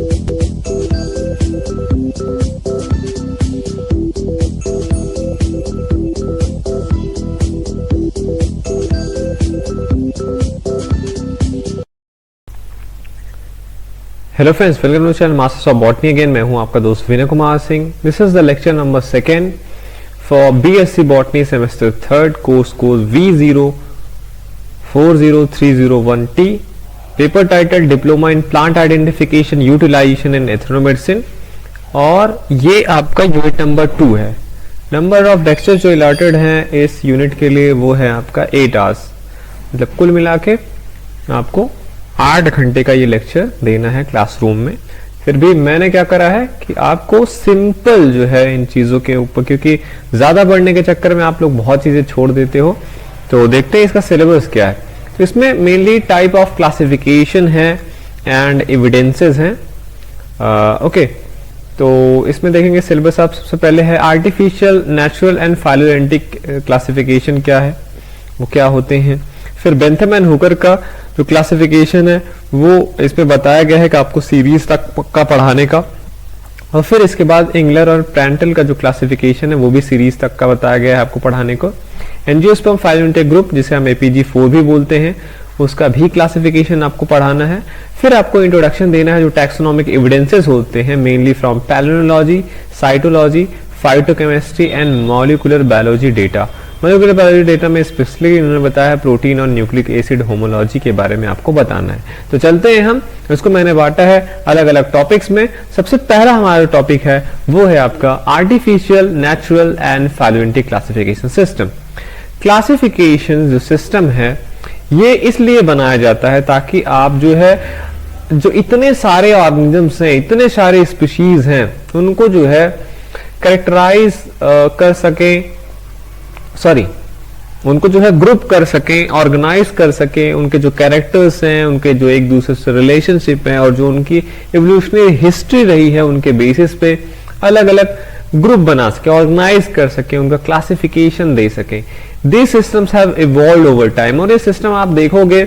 Hello friends, welcome to channel masters of botany again. मैं हूं आपका दोस्त Vinay Kumar Singh. This is the lecture number 2 for BSc botany semester 3 course V040301T, paper title diploma in plant identification utilization in ethnomedicine, और ये आपका unit number 2 है। Number of lecture जो allotted हैं इस यूनिट के लिए वो है आपका 8 आवर्स, मतलब कुल मिला के आपको 8 घंटे का ये लेक्चर देना है क्लासरूम में। फिर भी मैंने क्या करा है कि आपको सिंपल जो है इन चीजों के ऊपर, क्योंकि ज्यादा पढ़ने के चक्कर में आप लोग बहुत चीजें छोड़ देते हो, तो देखते हैं इसका सिलेबस क्या है। तो इसमें मेनली टाइप ऑफ क्लासिफिकेशन है एंड एविडेंसेस हैं। ओके, तो इसमें देखेंगे सिलेबस आप सबसे पहले है artificial, natural and phylogenetic classification क्या है, वो क्या होते हैं। फिर बेंथम एंड हुकर का जो क्लासिफिकेशन है वो इसमें बताया गया है कि आपको सीरीज तक का पढ़ाने का, और फिर इसके बाद इंगलर और प्रेंटल का जो क्लासिफिकेशन है वो भी सीरीज तक का बताया गया है आपको पढ़ाने को। एंजियोस्पर्म फाइलोजेनेटिक ग्रुप जिसे हम APG4 भी बोलते हैं, उसका भी क्लासिफिकेशन आपको पढ़ाना है। फिर आपको इंट्रोडक्शन देना है जो टैक्सोनॉमिक एविडेंसेस होते हैं, mainly from palynology, cytology, phytochemistry and molecular biology data. Molecular biology data में स्पेशली इन्होंने बताया प्रोटीन और न्यूक्लिक एसिड होमोलॉजी के बारे में आपको बताना है। तो चलते हैं हम, इसको मैंने बांटा है अलग अलग टॉपिक्स में। सबसे पहला हमारा टॉपिक है वो है आपका artificial, natural and phylogenetic classification system. Classification जो सिस्टम है ये इसलिए बनाया जाता है ताकि आप जो है, जो इतने सारे ऑर्गेनिजम्स हैं, इतने सारे स्पीशीज हैं, उनको जो है कैरेक्टराइज कर सके, उनको जो है ग्रुप कर सकें, ऑर्गेनाइज कर सकें, उनके जो कैरेक्टर्स हैं, उनके जो एक दूसरे से रिलेशनशिप है और जो उनकी एवोल्यूशनरी हिस्ट्री रही है, उनके बेसिस पे अलग अलग ग्रुप बना सके, ऑर्गेनाइज कर सके, उनका क्लासिफिकेशन दे सके। This systems have evolved over time, और ये सिस्टम आप देखोगे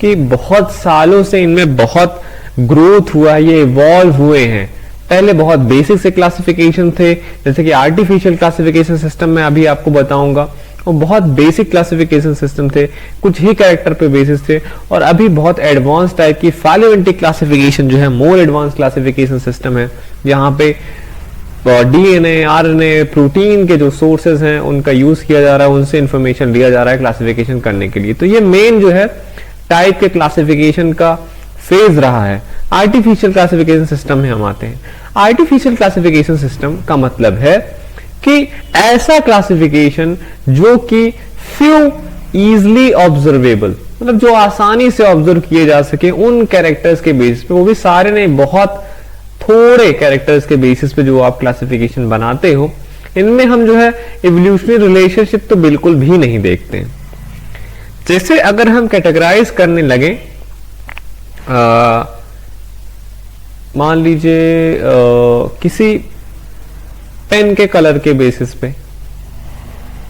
कि बहुत सालों से इनमें बहुत ग्रोथ हुआ है, ये इवॉल्व हुए हैं। पहले बहुत बेसिक से क्लासिफिकेशन थे, जैसे कि आर्टिफिशियल क्लासिफिकेशन सिस्टम में अभी आपको बताऊंगा, वो बहुत बेसिक क्लासिफिकेशन सिस्टम थे, कुछ ही कैरेक्टर पे बेसिस थे। और अभी बहुत एडवांस टाइप की फाइलोजेनेटिक क्लासिफिकेशन जो है, मोर एडवांस क्लासिफिकेशन सिस्टम है, यहाँ पे DNA, RNA, प्रोटीन के जो सोर्सेज हैं उनका यूज किया जा रहा है, उनसे इंफॉर्मेशन लिया जा रहा है क्लासिफिकेशन करने के लिए। तो ये मेन जो है टाइप के क्लासिफिकेशन का फेज रहा है। आर्टिफिशियल क्लासिफिकेशन सिस्टम में हम आते हैं। आर्टिफिशियल क्लासिफिकेशन सिस्टम का मतलब है कि ऐसा क्लासिफिकेशन जो कि फ्यू इजली ऑब्जर्वेबल, मतलब जो आसानी से ऑब्जर्व किए जा सके उन कैरेक्टर्स के बेसिस पे, वो भी सारे नहीं, बहुत थोड़े कैरेक्टर्स के बेसिस पे जो आप क्लासिफिकेशन बनाते हो, इनमें हम जो है इवोल्यूशनरी रिलेशनशिप तो बिल्कुल भी नहीं देखते हैं। जैसे अगर हम कैटेगराइज करने लगे, मान लीजिए किसी पेन के कलर के बेसिस पे,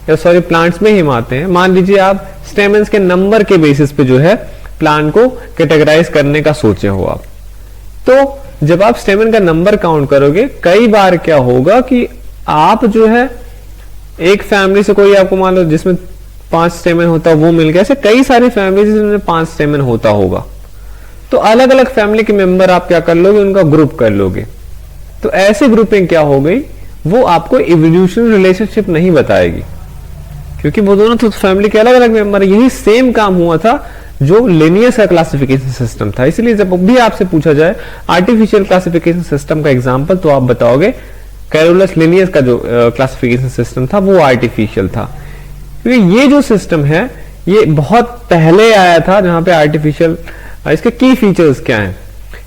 या सॉरी प्लांट्स में ही हम आते हैं, मान लीजिए आप स्टेमन्स के नंबर के बेसिस पे जो है प्लांट को कैटेगराइज करने का सोचे हो आप, तो जब आप स्टेमन का नंबर काउंट करोगे, कई बार क्या होगा कि आप जो है एक फैमिली से, कोई आपको मान लो जिसमें 5 स्टेमन होता वो मिल गया, ऐसे कई सारी फैमिली जिसमें 5 स्टेमन होता होगा, तो अलग अलग फैमिली के मेंबर आप क्या कर लोगे, उनका ग्रुप कर लोगे। तो ऐसे ग्रुपिंग क्या हो गई, वो आपको इवोल्यूशनरी रिलेशनशिप नहीं बताएगी, क्योंकि वो दोनों तो फैमिली के अलग अलग मेंबर। यही सेम काम हुआ था जो लिनियस का क्लासिफिकेशन सिस्टम था। इसलिए जब भी आपसे पूछा जाए आर्टिफिशियल क्लासिफिकेशन सिस्टम का एग्जांपल, तो आप बताओगे कैरोलस लिनियस का जो क्लासिफिकेशन सिस्टम था वो आर्टिफिशियल था, क्योंकि ये जो सिस्टम है ये बहुत पहले आया था, जहां पे आर्टिफिशियल। इसके की फीचर्स क्या हैं?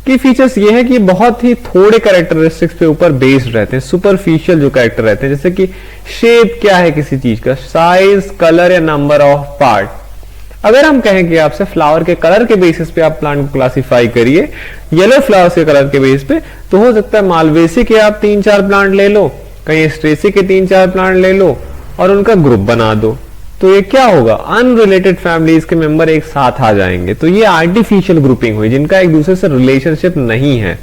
की फीचर्स ये है कि बहुत ही थोड़े कैरेक्टरिस्टिक्स पे ऊपर बेस्ड रहते हैं, सुपरफिशियल जो कैरेक्टर रहते हैं, जैसे कि शेप क्या है किसी चीज का, साइज, कलर या नंबर ऑफ पार्ट। अगर हम कहें कि आपसे फ्लावर के कलर के बेसिस पे आप प्लांट को क्लासिफाई करिए, येलो फ्लावर्स के कलर के बेसिस पे, तो हो सकता है मालवेसी के आप 3-4 प्लांट ले लो, कहीं स्ट्रेसी के 3-4 प्लांट ले लो और उनका ग्रुप बना दो, तो ये क्या होगा, अनरिलेटेड फैमिलीज के मेंबर एक साथ आ जाएंगे। तो ये आर्टिफिशियल ग्रुपिंग हुई, जिनका एक दूसरे से रिलेशनशिप नहीं है।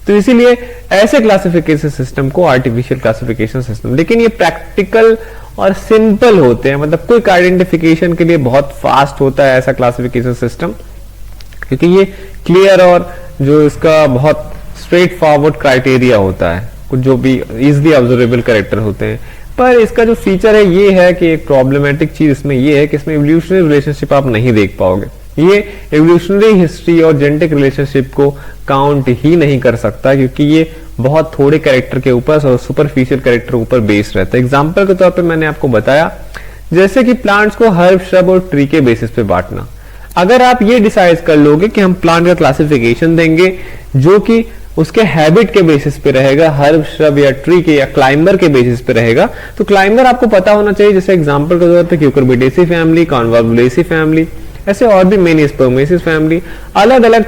तो इसीलिए ऐसे क्लासिफिकेशन सिस्टम को आर्टिफिशियल क्लासिफिकेशन सिस्टम, लेकिन ये प्रैक्टिकल और सिंपल होते हैं, मतलब क्विक आइडेंटिफिकेशन के लिए बहुत फास्ट होता है ऐसा क्लासिफिकेशन सिस्टम, क्योंकि ये क्लियर और जो इसका बहुत स्ट्रेट फॉरवर्ड क्राइटेरिया होता है, कुछ जो भी इजिली ऑब्जर्वेबल कैरेक्टर होते हैं। पर इसका जो फीचर है ये है कि एक प्रॉब्लमेटिक चीज इसमें ये है कि इसमें इवोल्यूशनरी रिलेशनशिप आप नहीं देख पाओगे। ये इवोल्यूशनरी हिस्ट्री और जेनेटिक रिलेशनशिप को काउंट ही नहीं कर सकता, क्योंकि ये बहुत थोड़े कैरेक्टर के ऊपर और सुपरफिशियल कैरेक्टर ऊपर बेस्ड रहता है। एग्जाम्पल के तौर पर मैंने आपको बताया, जैसे कि प्लांट्स को हर्ब, श्रब और ट्री के बेसिस पे बांटना। अगर आप ये डिसाइड कर लोगे कि हम प्लांट का क्लासिफिकेशन देंगे जो कि उसके हैबिट के बेसिस पे रहेगा, हर्ब, श्रब या ट्री के या क्लाइंबर के बेसिस पे रहेगा, तो क्लाइंबर आपको पता होना चाहिए। जैसे एग्जांपल के तौर पे क्यूकरबिटेसी फैमिली, कॉन्वोल्वुलेसी फैमिली, ऐसे और भी मेनी, स्पर्मेसिस फैमिली, अलग अलग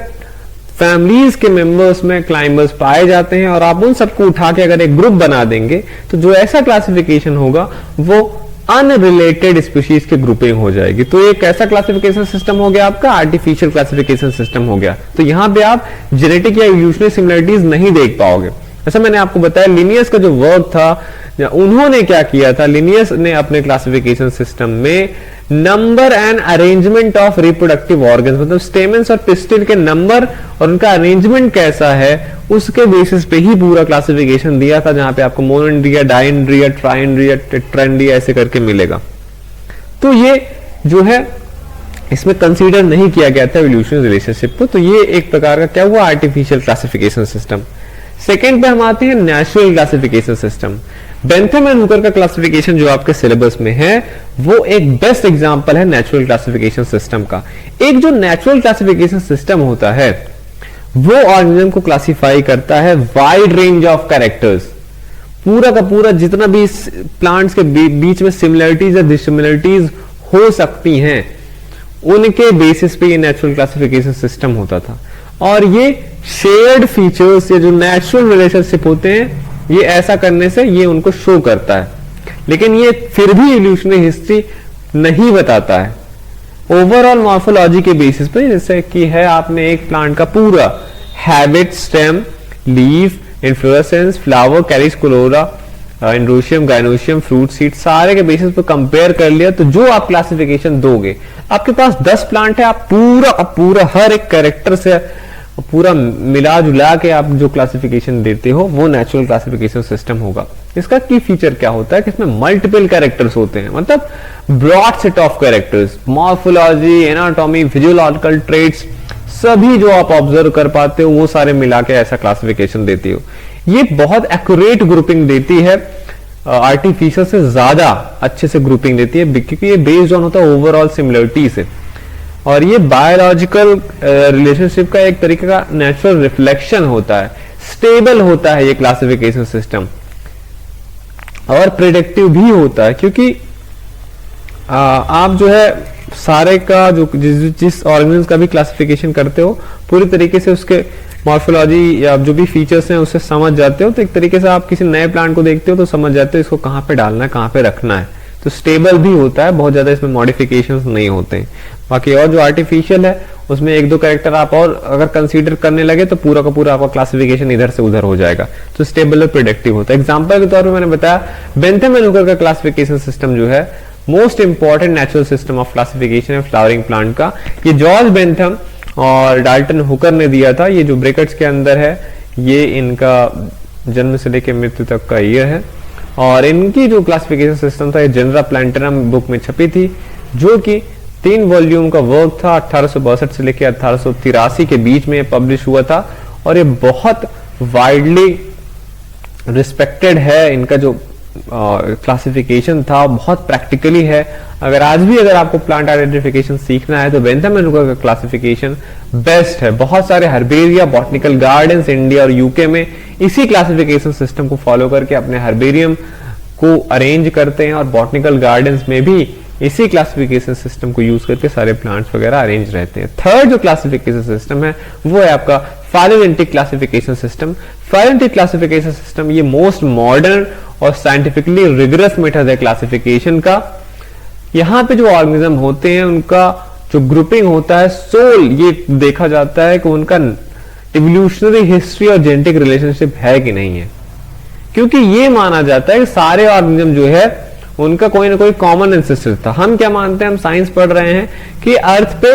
फैमिलीज के मेंबर्स में क्लाइंबर्स पाए जाते हैं। और आप उन सबको उठा के अगर एक ग्रुप बना देंगे तो जो ऐसा क्लासिफिकेशन होगा वो अनरिलेटेड स्पीशीज की ग्रुपिंग हो जाएगी। तो एक ऐसा क्लासिफिकेशन सिस्टम हो गया आपका आर्टिफिशियल क्लासिफिकेशन सिस्टम हो गया। तो यहां पे आप जेनेटिक या इवोल्यूशनरी सिमिलरिटीज नहीं देख पाओगे। ऐसा मैंने आपको बताया, लिनियस का जो वर्क था, उन्होंने क्या किया था, लिनियस ने अपने क्लासिफिकेशन सिस्टम में number and arrangement of reproductive organs, मतलब स्टेमेंस और पिस्टिल के नंबर और उनका अरेंजमेंट कैसा है उसके बेसिस पे ही पूरा क्लासिफिकेशन दिया था, जहां पे आपको मोनोएंड्रिया, डायएंड्रिया, ट्राइएंड्रिया, टेट्राएंड्रिया ऐसे करके मिलेगा। तो ये जो है इसमें कंसीडर नहीं किया गया था इवोल्यूशनरी रिलेशनशिप को। तो ये एक प्रकार का क्या हुआ, आर्टिफिशियल क्लासिफिकेशन सिस्टम। सेकेंड पे हम आते हैं natural classification system. Bentham and Hooker का क्लासिफिकेशन जो आपके सिलेबस में है वो एक बेस्ट एग्जांपल है नेचुरल क्लासिफिकेशन सिस्टम का। एक जो नेचुरल क्लासिफिकेशन सिस्टम होता है वो ऑर्गेनिज्म को क्लासिफाई करता है वाइड रेंज ऑफ कैरेक्टर्स, पूरा का पूरा जितना भी प्लांट्स के बीच में सिमिलरिटीज या डिसिमिलरिटीज हो सकती हैं उनके बेसिस पे ये नेचुरल क्लासिफिकेशन सिस्टम होता था। और ये शेयर्ड फीचर्स या जो नेचुरल रिलेशनशिप होते हैं ये ऐसा करने से ये उनको शो करता है, लेकिन ये फिर भी इवोल्यूशनरी हिस्ट्री नहीं बताता है। ओवरऑल मॉर्फोलॉजी के बेसिस पे, जैसे कि है आपने एक प्लांट का पूरा habit, stem, leaf, inflorescence, flower, calyx, corolla, androecium, gynoecium, fruit, seed, सारे के बेसिस पे कंपेयर कर लिया, तो जो आप क्लासिफिकेशन दोगे, आपके पास 10 प्लांट है, आप पूरा हर एक कैरेक्टर से पूरा मिला जुला के आप जो क्लासिफिकेशन देते हो वो नेचुरल क्लासिफिकेशन सिस्टम होगा। इसका की फीचर क्या होता है कि इसमें मल्टीपल कैरेक्टर्स होते हैं, मतलब broad set of characters, morphology, anatomy, physiological traits, सभी जो आप ऑब्जर्व कर पाते हो वो सारे मिला के ऐसा क्लासिफिकेशन देती हो। ये बहुत एक्यूरेट ग्रुपिंग देती है, आर्टिफिशियल से ज्यादा अच्छे से ग्रुपिंग देती है, क्योंकि ये बेस्ड ऑन होता है ओवरऑल सिमिलरिटी से। और ये बायोलॉजिकल रिलेशनशिप का एक तरीके का नेचुरल रिफ्लेक्शन होता है, स्टेबल होता है ये क्लासिफिकेशन सिस्टम, और प्रेडिक्टिव भी होता है, क्योंकि आप जो है सारे का जो जिस ऑर्गेनिज्म का भी क्लासिफिकेशन करते हो पूरी तरीके से उसके मॉर्फोलॉजी या जो भी फीचर्स हैं उससे समझ जाते हो। तो एक तरीके से आप किसी नए प्लांट को देखते हो तो समझ जाते हो इसको कहाँ पे डालना है, कहाँ पे रखना है। तो स्टेबल भी होता है, बहुत ज्यादा इसमें मॉडिफिकेशंस नहीं होते हैं। बाकी और जो आर्टिफिशियल है उसमें एक दो कैरेक्टर आप और अगर कंसीडर करने लगे तो पूरा का पूरा आपका क्लासिफिकेशन इधर से उधर हो जाएगा। तो स्टेबल और प्रेडिक्टिव होता है। एग्जांपल के तौर पे मैंने बताया बेंथम एंड हुकर का क्लासिफिकेशन सिस्टम जो है most important natural system of classification है फ्लावरिंग प्लांट का। ये जॉर्ज बेंथम और डाल्टन हुकर ने दिया था। ये जो ब्रैकेट्स के अंदर है ये इनका जन्म से लेकर मृत्यु तक का ईयर है, और इनकी जो क्लासिफिकेशन सिस्टम था ये जेनरा प्लांटेनम बुक में छपी थी, जो कि 3 वॉल्यूम का वर्क था। 1862 से लेकर 1883 के बीच में पब्लिश हुआ था, और ये बहुत वाइडली रिस्पेक्टेड है। इनका जो क्लासिफिकेशन था बहुत प्रैक्टिकली है। अगर आज भी अगर आपको प्लांट आइडेंटिफिकेशन सीखना है तो बेंथम एंड हुकर का क्लासिफिकेशन बेस्ट है। बहुत सारे हर्बेरिया, बॉटनिकल गार्डन्स इंडिया और यूके में इसी क्लासिफिकेशन सिस्टम को फॉलो करके अपने हर्बेरियम को अरेंज करते हैं, और बॉटनिकल गार्डन्स में भी इसी क्लासिफिकेशन सिस्टम को यूज करके सारे प्लांट्स वगैरह अरेंज रहते हैं। थर्ड जो क्लासिफिकेशन सिस्टम है वो है आपका phylogenetic classification system. Phylogenetic classification system ये मोस्ट मॉडर्न और साइंटिफिकली रिगरस मेथड है क्लासिफिकेशन का। यहाँ पे जो ऑर्गेनिज्म होते हैं उनका जो ग्रुपिंग होता है सोल, ये देखा जाता है कि उनका इवोल्यूशनरी हिस्ट्री और जेनेटिक रिलेशनशिप है कि नहीं है, क्योंकि ये माना जाता है कि सारे ऑर्गेनिज्म जो है उनका कोई ना कोई कॉमन एंसेस्टर था। हम क्या मानते हैं, हम साइंस पढ़ रहे हैं कि अर्थ पे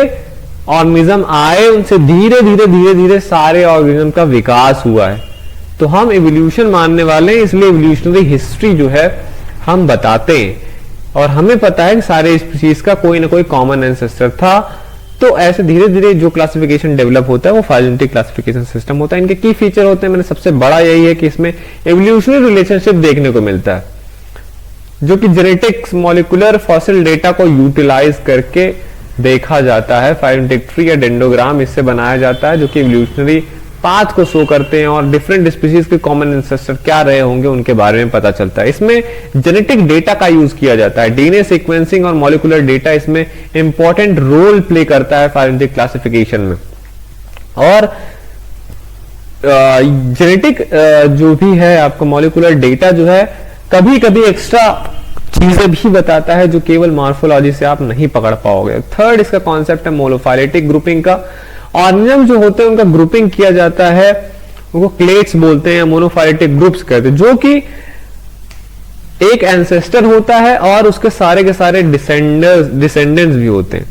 ऑर्गेनिज्म आए, उनसे धीरे धीरे धीरे धीरे सारे ऑर्गेनिज्म का विकास हुआ है, तो हम इवोल्यूशन मानने वाले हैं, इसलिए इवोल्यूशनरी हिस्ट्री जो है हम बताते हैं। और हमें पता है कि सारे स्पीशीज का कोई ना कोई कॉमन एंसेस्टर था। तो ऐसे धीरे धीरे जो क्लासिफिकेशन डेवलप होता है वो फाइलोजेनेटिक क्लासिफिकेशन सिस्टम होता है। इनके की फीचर होते हैं, मैंने सबसे बड़ा यही है कि इसमें एवोल्यूशनरी रिलेशनशिप देखने को मिलता है, जो कि जेनेटिक्स मॉलिक्यूलर फॉसिल डेटा को यूटिलाइज करके देखा जाता है। फाइलोजेनेटिक ट्री या डेंडोग्राम इससे बनाया जाता है, जो कि एवोल्यूशनरी पाथ को शो करते हैं और डिफरेंट स्पीशीज के कॉमन एंसेस्टर क्या रहे होंगे उनके बारे में पता चलता है। इसमें जेनेटिक डेटा का यूज किया जाता है, डीएनए सीक्वेंसिंग और मॉलिक्यूलर डेटा इसमें इंपॉर्टेंट रोल प्ले करता है फाइलोजेनेटिक क्लासिफिकेशन में। और जेनेटिक जो भी है आपका मॉलिक्यूलर डेटा जो है कभी कभी एक्स्ट्रा चीजें भी बताता है जो केवल मॉर्फोलॉजी से आप नहीं पकड़ पाओगे। थर्ड इसका कॉन्सेप्ट है मोनोफाइलेटिक ग्रुपिंग का। ऑर्गेनिज्म जो होते हैं उनका ग्रुपिंग किया जाता है, उनको क्लेट्स बोलते हैं, मोनोफाइलेटिक ग्रुप्स कहते हैं, जो कि एक एंसेस्टर होता है और उसके के सारे डिसेंडेंट्स भी होते हैं।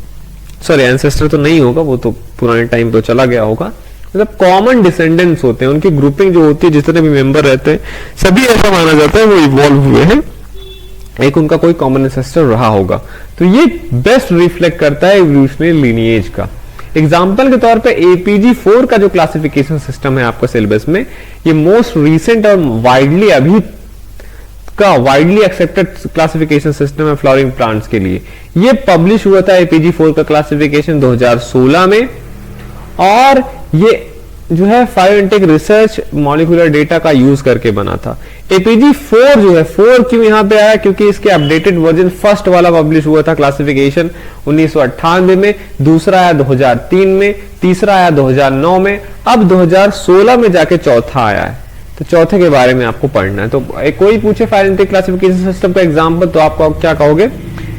सॉरी, एंसेस्टर तो नहीं होगा, वो तो पुराने टाइम पे चला गया होगा, मतलब कॉमन डिसेंडेंट्स होते हैं। उनकी ग्रुपिंग जो होती है, जितने भी मेंबर रहते हैं सभी ऐसा माना जाता है वो इवॉल्व हुए हैं, एक उनका कोई कॉमन एंसेस्टर रहा होगा। तो ये बेस्ट रिफ्लेक्ट करता है इवोल्यूशनरी लीनिएज का। एग्जाम्पल के तौर पे APG4 का जो क्लासिफिकेशन सिस्टम है आपका सिलेबस में, ये मोस्ट रीसेंट और वाइडली अभी का वाइडली एक्सेप्टेड क्लासिफिकेशन सिस्टम है फ्लावरिंग प्लांट्स के लिए। ये पब्लिश हुआ था APG4 का क्लासिफिकेशन 2016 में, और ये जो है फाइलोजेनेटिक रिसर्च मॉलिक्यूलर डेटा का यूज करके बना था। APG4 जो है, 4 क्यों यहां पे आया, क्योंकि इसके अपडेटेड वर्जन फर्स्ट वाला पब्लिश हुआ था क्लासिफिकेशन 1998 में, दूसरा आया 2003 में, तीसरा आया 2009 में, अब 2016 में जाके चौथा आया है। तो चौथे के बारे में आपको पढ़ना है। तो कोई पूछे फाइलोजेनेटिक क्लासिफिकेशन सिस्टम का एग्जाम्पल, तो आपको क्या कहोगे,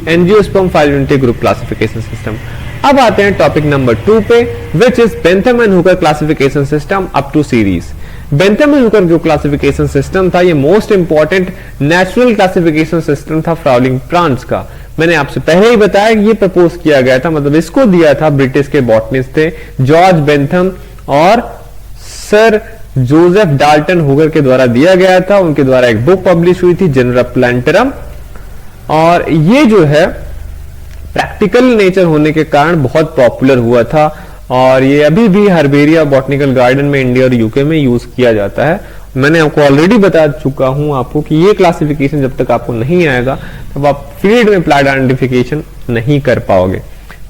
angiosperm phylogenetic group classification system. अब आते हैं टॉपिक नंबर 2 पे, which is Bentham and Hooker classification system up to series. Bentham and Hooker जो क्लासिफिकेशन सिस्टम था, ये most important natural classification system था फ्लावरिंग प्लांट्स का। मैंने आपसे पहले ही बताया कि ये प्रपोज किया गया था, मतलब इसको दिया था ब्रिटिश के बॉटनिस्ट थे जॉर्ज बेंथम और सर जोसेफ डाल्टन हुकर के द्वारा दिया गया था। उनके द्वारा एक बुक पब्लिश हुई थी, जनरा प्लांटरम, और ये जो है प्रैक्टिकल नेचर होने के कारण बहुत पॉपुलर हुआ था, और ये अभी भी हर्बेरिया बॉटनिकल गार्डन में इंडिया और यूके में यूज किया जाता है। मैंने आपको ऑलरेडी बता चुका हूं आपको कि ये क्लासिफिकेशन जब तक आपको नहीं आएगा तब आप फील्ड में प्लांट आइडेंटिफिकेशन नहीं कर पाओगे।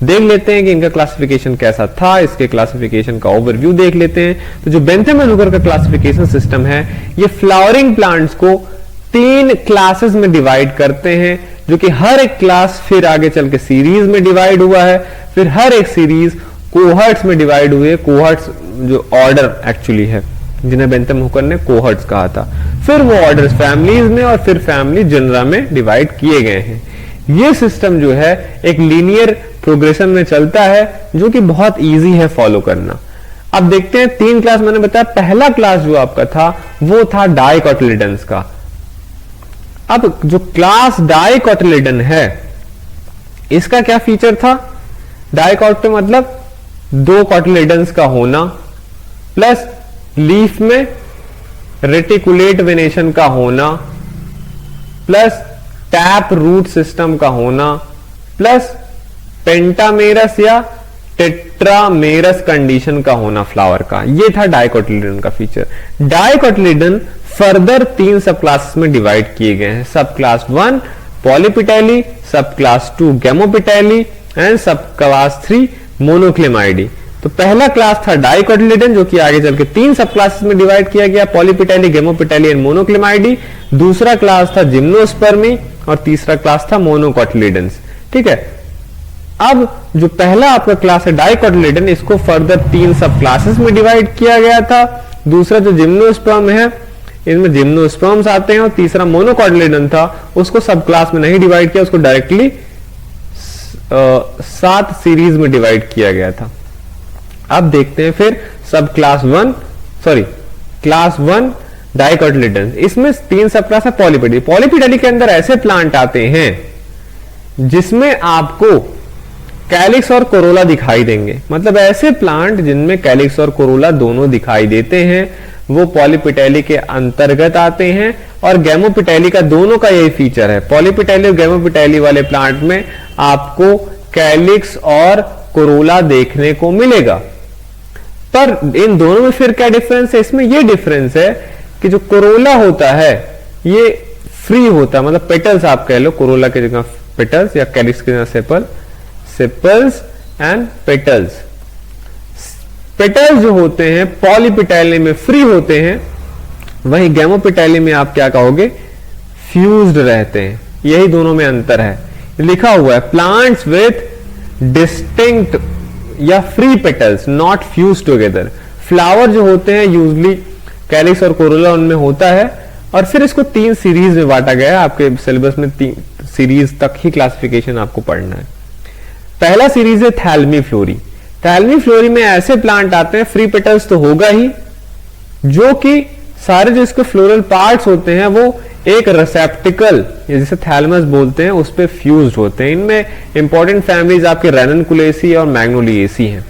देख लेते हैं कि इनका क्लासिफिकेशन कैसा था, इसके क्लासिफिकेशन का ओवरव्यू देख लेते हैं। तो जो बेंथम एंड हुकर का क्लासिफिकेशन सिस्टम है, ये फ्लावरिंग प्लांट्स को 3 क्लासेस में डिवाइड करते हैं, जो कि हर एक क्लास फिर आगे चल के सीरीज में डिवाइड हुआ है, फिर हर एक सीरीज कोहर्ट्स में डिवाइड हुए। कोहर्ट्स जो ऑर्डर एक्चुअली है, जिन्हें बेंथम हुकर ने कोहर्ट्स कहा था, फिर वो ऑर्डर्स फैमिलीज में और फिर फैमिली जनरा में डिवाइड किए गए हैं। ये सिस्टम जो है एक लीनियर प्रोग्रेशन में चलता है, जो कि बहुत इजी है फॉलो करना। अब देखते हैं 3 क्लास मैंने बताया। पहला क्लास जो आपका था वो था डाइकोटिलिडन्स का। अब जो क्लास डाइकोटिलिडन है, इसका क्या फीचर था, डाइकोट मतलब 2 कोटिलिडन्स का होना, प्लस लीफ में रेटिकुलेट वेनेशन का होना, प्लस टैप रूट सिस्टम का होना, प्लस पेंटामेरस या टेट्रामेरस कंडीशन का होना फ्लावर का। ये था डाइकोटिलिडन का फीचर। डाइकोटिलिडन फर्दर 3 सब क्लासेस में डिवाइड किए गए हैं। सब क्लास 1 पॉलीपिटेली, सब क्लास 2 गैमोपिटेली एंड सब क्लास 3 मोनोक्लेमाइडी। तो पहला क्लास था डाइकोटिलिडन, जो कि आगे चल के 3 सब क्लासेस में डिवाइड किया गया, पॉलीपिटेली, गैमोपिटेली एंड मोनोक्लेमाइडी। दूसरा क्लास था जिम्नोस्पर्मी और तीसरा क्लास था मोनोकोटिलिडन्स। ठीक है, अब जो पहला आपका क्लास है डाइकोटिलिडन, इसको फर्दर 3 सब क्लासेस में डिवाइड किया गया था। दूसरा जो जिम्नोस्पर्म है, इनमें जिम्नोस्पर्म्स आते हैं, और तीसरा मोनोकोटिलिडन था, उसको सब क्लास में नहीं डिवाइड किया, उसको डायरेक्टली 7 सीरीज में डिवाइड किया गया था। अब देखते हैं फिर सब क्लास 1 डाइकोटिलेडन्स। इसमें 3 सब क्लास है पॉलीपेडली। पॉलीपेडली के अंदर ऐसे प्लांट आते हैं जिसमें आपको कैलिक्स और कोरोला दिखाई देंगे, मतलब ऐसे प्लांट जिनमें कैलिक्स और कोरोला दोनों दिखाई देते हैं वो पॉलीपेटली के अंतर्गत आते हैं। और गैमोपेटली का दोनों का यही फीचर है, पॉलीपेटली और गैमोपेटली वाले प्लांट में आपको कैलिक्स और कोरोला देखने को मिलेगा। पर इन दोनों में फिर क्या डिफरेंस है? इसमें यह डिफरेंस है कि जो कोरोला होता है ये फ्री होता है, मतलब पेटल्स आप कह लो, कोरोला की जगह पेटल्स या कैलिक्स की जगह सेपल्स एंड पेटल्स। पेटल्स जो होते हैं पॉलीपेटली में फ्री होते हैं, वहीं गैमोपेटली में आप क्या कहोगे? फ्यूज्ड रहते हैं। यही दोनों में अंतर है। लिखा हुआ है प्लांट्स विथ डिस्टिंक्ट या free petals not fuse together. Flower जो होते हैं यूजली कैलिक्स और कोरोला उनमें होता है। और फिर इसको 3 सीरीज में बांटा गया है। आपके सिलेबस में 3 सीरीज तक ही क्लासिफिकेशन आपको पढ़ना है। पहला सीरीज है थैल्मी फ्लोरी। थैल्मी फ्लोरी में ऐसे प्लांट आते हैं, फ्री पेटल्स तो होगा ही, जो कि सारे जो इसके फ्लोरल पार्ट्स होते हैं वो एक रेसेप्टिकल जिसे थैलमस बोलते हैं उस पे फ्यूज्ड होते हैं। इनमें इंपॉर्टेंट फैमिलीज आपके रेननकुलेसी और मैग्नोलिएसी हैं।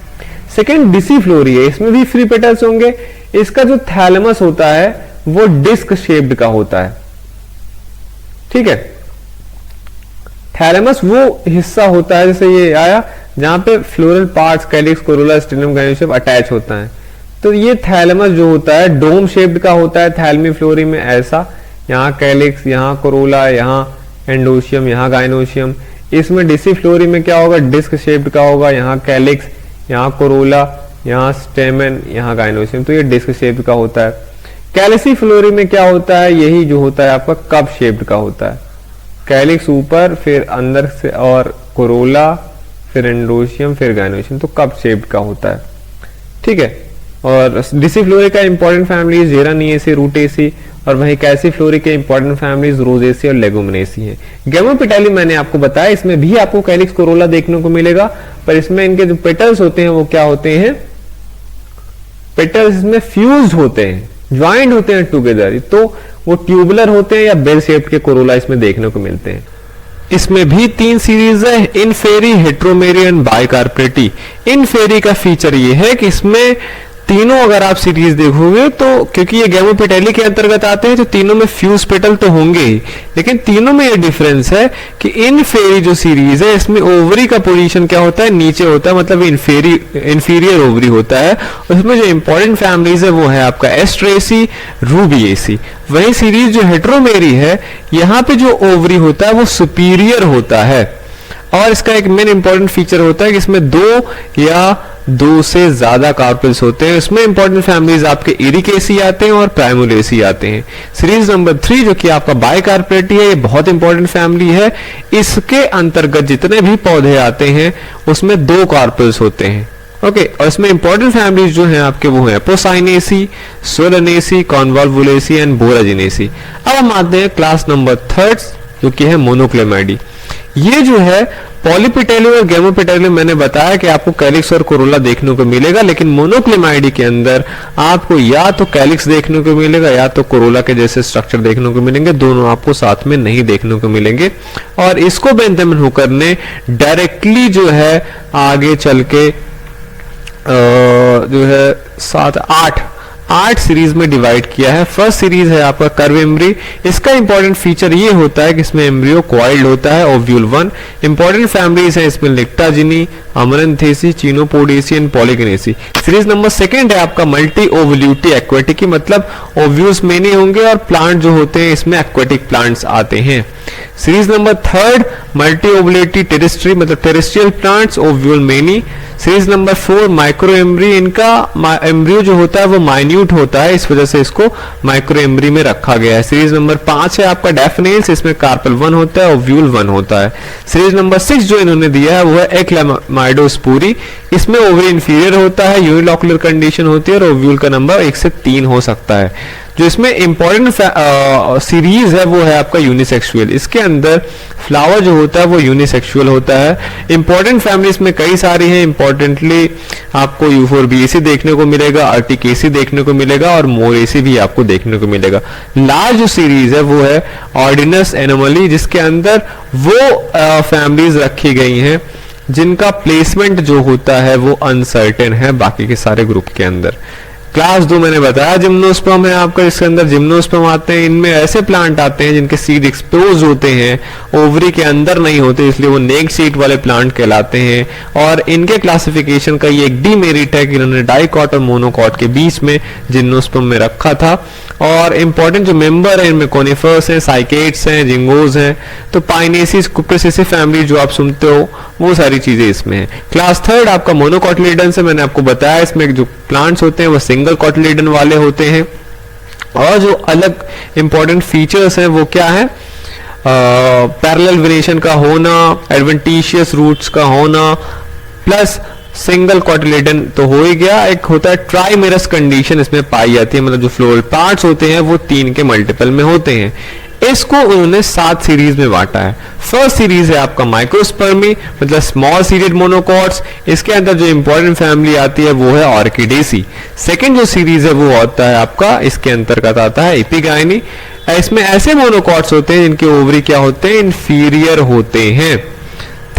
सेकेंड डिसीफ्लोरी है, इसमें भी फ्री पेटल्स होंगे। इसका जो थैलमस होता है वो डिस्क शेप्ड का होता है। ठीक है, थैलेमस वो हिस्सा होता है जैसे ये आया जहां पे floral parts calyx Corolla stannum gynoecium attach होता है। तो ये थैलेमस जो होता है डोम शेप्ड का होता है थैल्मी फ्लोरी में, ऐसा यहाँ कैलिक्स, यहाँ कोरोला, यहाँ एंडोशियम, यहाँ गाइनोशियम। इसमें डिसीफ्लोरी में क्या होगा? डिस्क शेप्ड का होगा, यहाँ कैलिक्स, यहाँ कोरोला, यहाँ स्टेमन, यहाँ गाइनोशियम। तो ये डिस्क शेप्ड का होता है। कैलिसिफ्लोरी में क्या होता है? यही जो होता है आपका कप शेप्ड का होता है। कैलिक्स ऊपर, फिर अंदर से और कोरोला, फिर एंडोशियम, फिर गाइनोशियम, तो कप शेप्ड का होता है। ठीक है, और डिसीफ्लोरी का इंपॉर्टेंट फैमिलीज जेरानिएसी, रूटेसी, और वहीं कैसीफ्लोरी के इंपॉर्टेंट फैमिलीज रोजेसी और लेगुमिनेसी हैं। गैमोपेटली मैंने आपको बताया, इसमें भी आपको कैलिक्स कोरोला देखने को मिलेगा, पर इसमें इनके जो पेटल्स होते हैं वो क्या होते हैं? पेटल्स इसमें फ्यूज्ड होते हैं, ज्वाइंट होते हैं टुगेदर, तो वो ट्यूबुलर होते हैं या बेल शेप्ड के कोरोला इसमें देखने को मिलते हैं। इसमें भी 3 सीरीज है, इनफेरी, हेट्रोमेरी एंड बाइकार्पेटी। इनफेरी का फीचर ये है कि इसमें तीनों अगर आप सीरीज देखोगे तो क्योंकि ये गैमोपेटली के अंतर्गत आते हैं तो तीनों में फ्यूज पेटल तो होंगे ही, लेकिन तीनों में ये डिफरेंस है कि इनफेरी जो सीरीज है इसमें ओवरी का पोजीशन क्या होता है? नीचे होता है, मतलब इंफीरियर ओवरी होता है। उसमें जो इंपॉर्टेंट फैमिलीज है वो है आपका एस्ट्रेसी, रूबिएसी। वही सीरीज जो हेट्रोमेरी है यहाँ पे जो ओवरी होता है वो सुपीरियर होता है। और इसका एक मेन इंपॉर्टेंट फीचर होता है कि इसमें 2 या 2 से ज्यादा कार्पेल्स होते हैं। इसमें इंपॉर्टेंट फैमिलीज आपके इरिकेसी आते हैं और प्राइमुलेसी आते हैं। सीरीज नंबर 3 जो कि आपका बाइकार्पेटी है, ये बहुत इंपॉर्टेंट फैमिली है। इसके अंतर्गत जितने भी पौधे आते हैं उसमें 2 कार्पेल्स होते हैं। ओके, और इसमें इंपॉर्टेंट फैमिलीज जो हैं आपके वो हैं पोसाइनेसी, सोलनेसी, कॉन्वॉल्वुलेसी एंड बोराजिनेसी। अब हम आते हैं क्लास नंबर 3 जो कि है मोनोक्लेमाइडी। ये जो है पॉलीपेटली और गैमोपेटली मैंने बताया कि आपको कैलिक्स और कोरोला देखने को मिलेगा, लेकिन मोनोक्लेमाइडी के अंदर आपको या तो कैलिक्स देखने को मिलेगा या तो कोरोला के जैसे स्ट्रक्चर देखने को मिलेंगे, दोनों आपको साथ में नहीं देखने को मिलेंगे। और इसको बेंथामिन हुकर ने डायरेक्टली जो है आगे चल के जो है 8 सीरीज में डिवाइड किया है। फर्स्ट सीरीज है आपका कर्व एम्ब्री। इसका इंपॉर्टेंट फीचर ये होता है कि इसमें एम्ब्रियो कॉइल्ड होता है, ओव्यूल 1। इंपॉर्टेंट फैमिलीज है इसमें लिक्टाजिनी, अमरंथेसी, चिनोपोडेसी एंड पॉलीगनेसी। सीरीज नंबर 2 है आपका मल्टी ओवल्यूटी एक्वेटिकी, मतलब ओव्यूल्स मेनी होंगे और प्लांट जो होते हैं इसमें एक्वेटिक प्लांट्स आते हैं। सीरीज नंबर 3 मल्टी ओवल्यूटी टेरेस्ट्री, मतलब terrestrial plants, ovule many. Series number 4 micro Embry, इनका एम्ब्रियो जो होता है वो माइन्यूट होता है, इस वजह से इसको माइक्रो एम्ब्री में रखा गया है। सीरीज नंबर 5 है आपका डेफिनेल्स, इसमें कार्पेल 1 होता है, ओव्यूल 1 होता है। सीरीज नंबर 6 जो इन्होंने दिया है वो है एक्लेमाइडोस्पूरी, इसमें ओवरी इंफीरियर होता है, यूनिलॉकुलर कंडीशन होती है और ओव्यूल का नंबर 1 से 3 हो सकता है। जो इसमें इंपॉर्टेंट सीरीज है वो है आपका यूनिसेक्सुअल। इसके अंदर फ्लावर जो होता है वो यूनिसेक्सुअल होता है। इंपॉर्टेंट फैमिली इसमें कई सारी हैं। इंपॉर्टेंटली आपको यूफोर्बिएसी देखने को मिलेगा, अर्टिकेसी देखने को मिलेगा और मोरेसी भी आपको देखने को मिलेगा। लार्ज जो सीरीज है वो है ऑर्डिनस एनोमली, जिसके अंदर वो फैमिलीज रखी गई हैं जिनका प्लेसमेंट जो होता है वो अनसर्टेन है बाकी के सारे ग्रुप के अंदर। क्लास 2 मैंने बताया जिम्नोस्पर्म है आपका, इसके अंदर जिम्नोस्पर्म आते हैं। इनमें ऐसे प्लांट आते हैं जिनके सीड एक्सपोज होते हैं, ओवरी के अंदर नहीं होते, इसलिए वो नेक सीड वाले प्लांट कहलाते हैं। और इनके क्लासिफिकेशन का ये एक डीमेरिट है कि इन्होंने डाइकॉट और मोनोकॉट के बीच में जिम्नोस्पर्म में रखा था। और इंपॉर्टेंट जो मेंबर है इनमें कोनिफर्स हैं, साइकेड्स हैं, जिंगोज हैं, तो पाइनेसिस, कुप्रेसिसी फैमिली जो आप सुनते हो वो सारी चीजें इसमें है। क्लास 3 आपका मोनोकॉटिलिडन से मैंने आपको बताया, इसमें जो प्लांट्स होते हैं वो सिंगल कॉटिलिडन वाले होते हैं। और जो अलग इंपॉर्टेंट फीचर्स हैं वो क्या है, पैरेलल वेरिएशन का होना, एडवेंटिशियस रूट्स का होना, प्लस सिंगल कॉटिलिडन तो हो ही गया। एक होता है ट्राइमेरस कंडीशन इसमें पाई जाती है, मतलब जो फ्लोरल पार्ट्स होते हैं वो 3 के मल्टीपल में होते हैं। इसको उन्होंने 7 सीरीज में बांटा है। फर्स्ट सीरीज है आपका माइक्रोस्पर्मी, मतलब स्मॉल सीडेड मोनोकॉट्स। इसके अंदर जो इंपॉर्टेंट फैमिली आती है वो है ऑर्किडेसी। सेकंड जो सीरीज है वो होता है आपका, इसके अंतर्गत आता है एपिगाइनी। इसमें ऐसे मोनोकॉट्स होते हैं जिनके ओवरी क्या होते हैं, इंफीरियर होते हैं।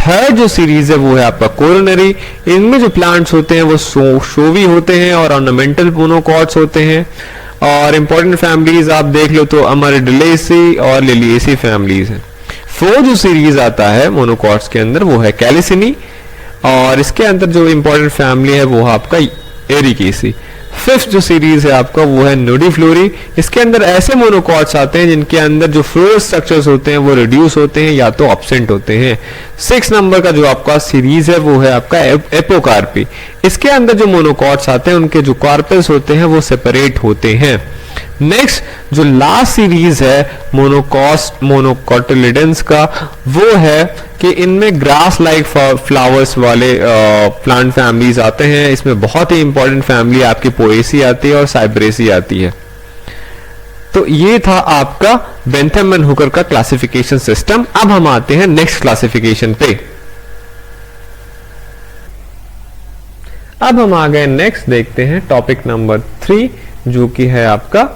थर्ड जो सीरीज है वो है आपका कोरोनरी। इनमें जो प्लांट्स होते हैं वो शोवी होते हैं और ऑर्नामेंटल मोनोकॉट्स होते हैं। और इंपॉर्टेंट फैमिलीज आप देख लो तो अमरडिलेसी और लिलिएसी फैमिलीज हैं। फोर्थ जो सीरीज आता है मोनोकॉट्स के अंदर वो है कैलिसिनी, और इसके अंदर जो इंपॉर्टेंट फैमिली है वो है आपका एरिकेसी। फिफ्थ जो सीरीज है आपका वो है नोडीफ्लोरी। इसके अंदर ऐसे मोनोकॉट्स आते हैं जिनके अंदर जो फ्लोरल स्ट्रक्चर्स होते हैं वो रिड्यूस होते हैं या तो एब्सेंट होते हैं। 6 नंबर का जो आपका सीरीज है वो है आपका एपोकार्पी। इसके अंदर जो मोनोकॉट्स आते हैं उनके जो कार्पेल्स होते हैं वो सेपरेट होते हैं। नेक्स्ट जो लास्ट सीरीज है मोनोकॉटिलिडेंस का वो है कि इनमें ग्रास लाइक फ्लावर्स वाले प्लांट फैमिलीज आते हैं। इसमें बहुत ही इंपॉर्टेंट फैमिली आपकी पोएसी आती है और साइब्रेसी आती है। तो ये था आपका बेंथम एंड हुकर का क्लासिफिकेशन सिस्टम। अब हम आते हैं नेक्स्ट क्लासिफिकेशन पे। अब हम आ गए नेक्स्ट, देखते हैं टॉपिक नंबर 3 जो कि है आपका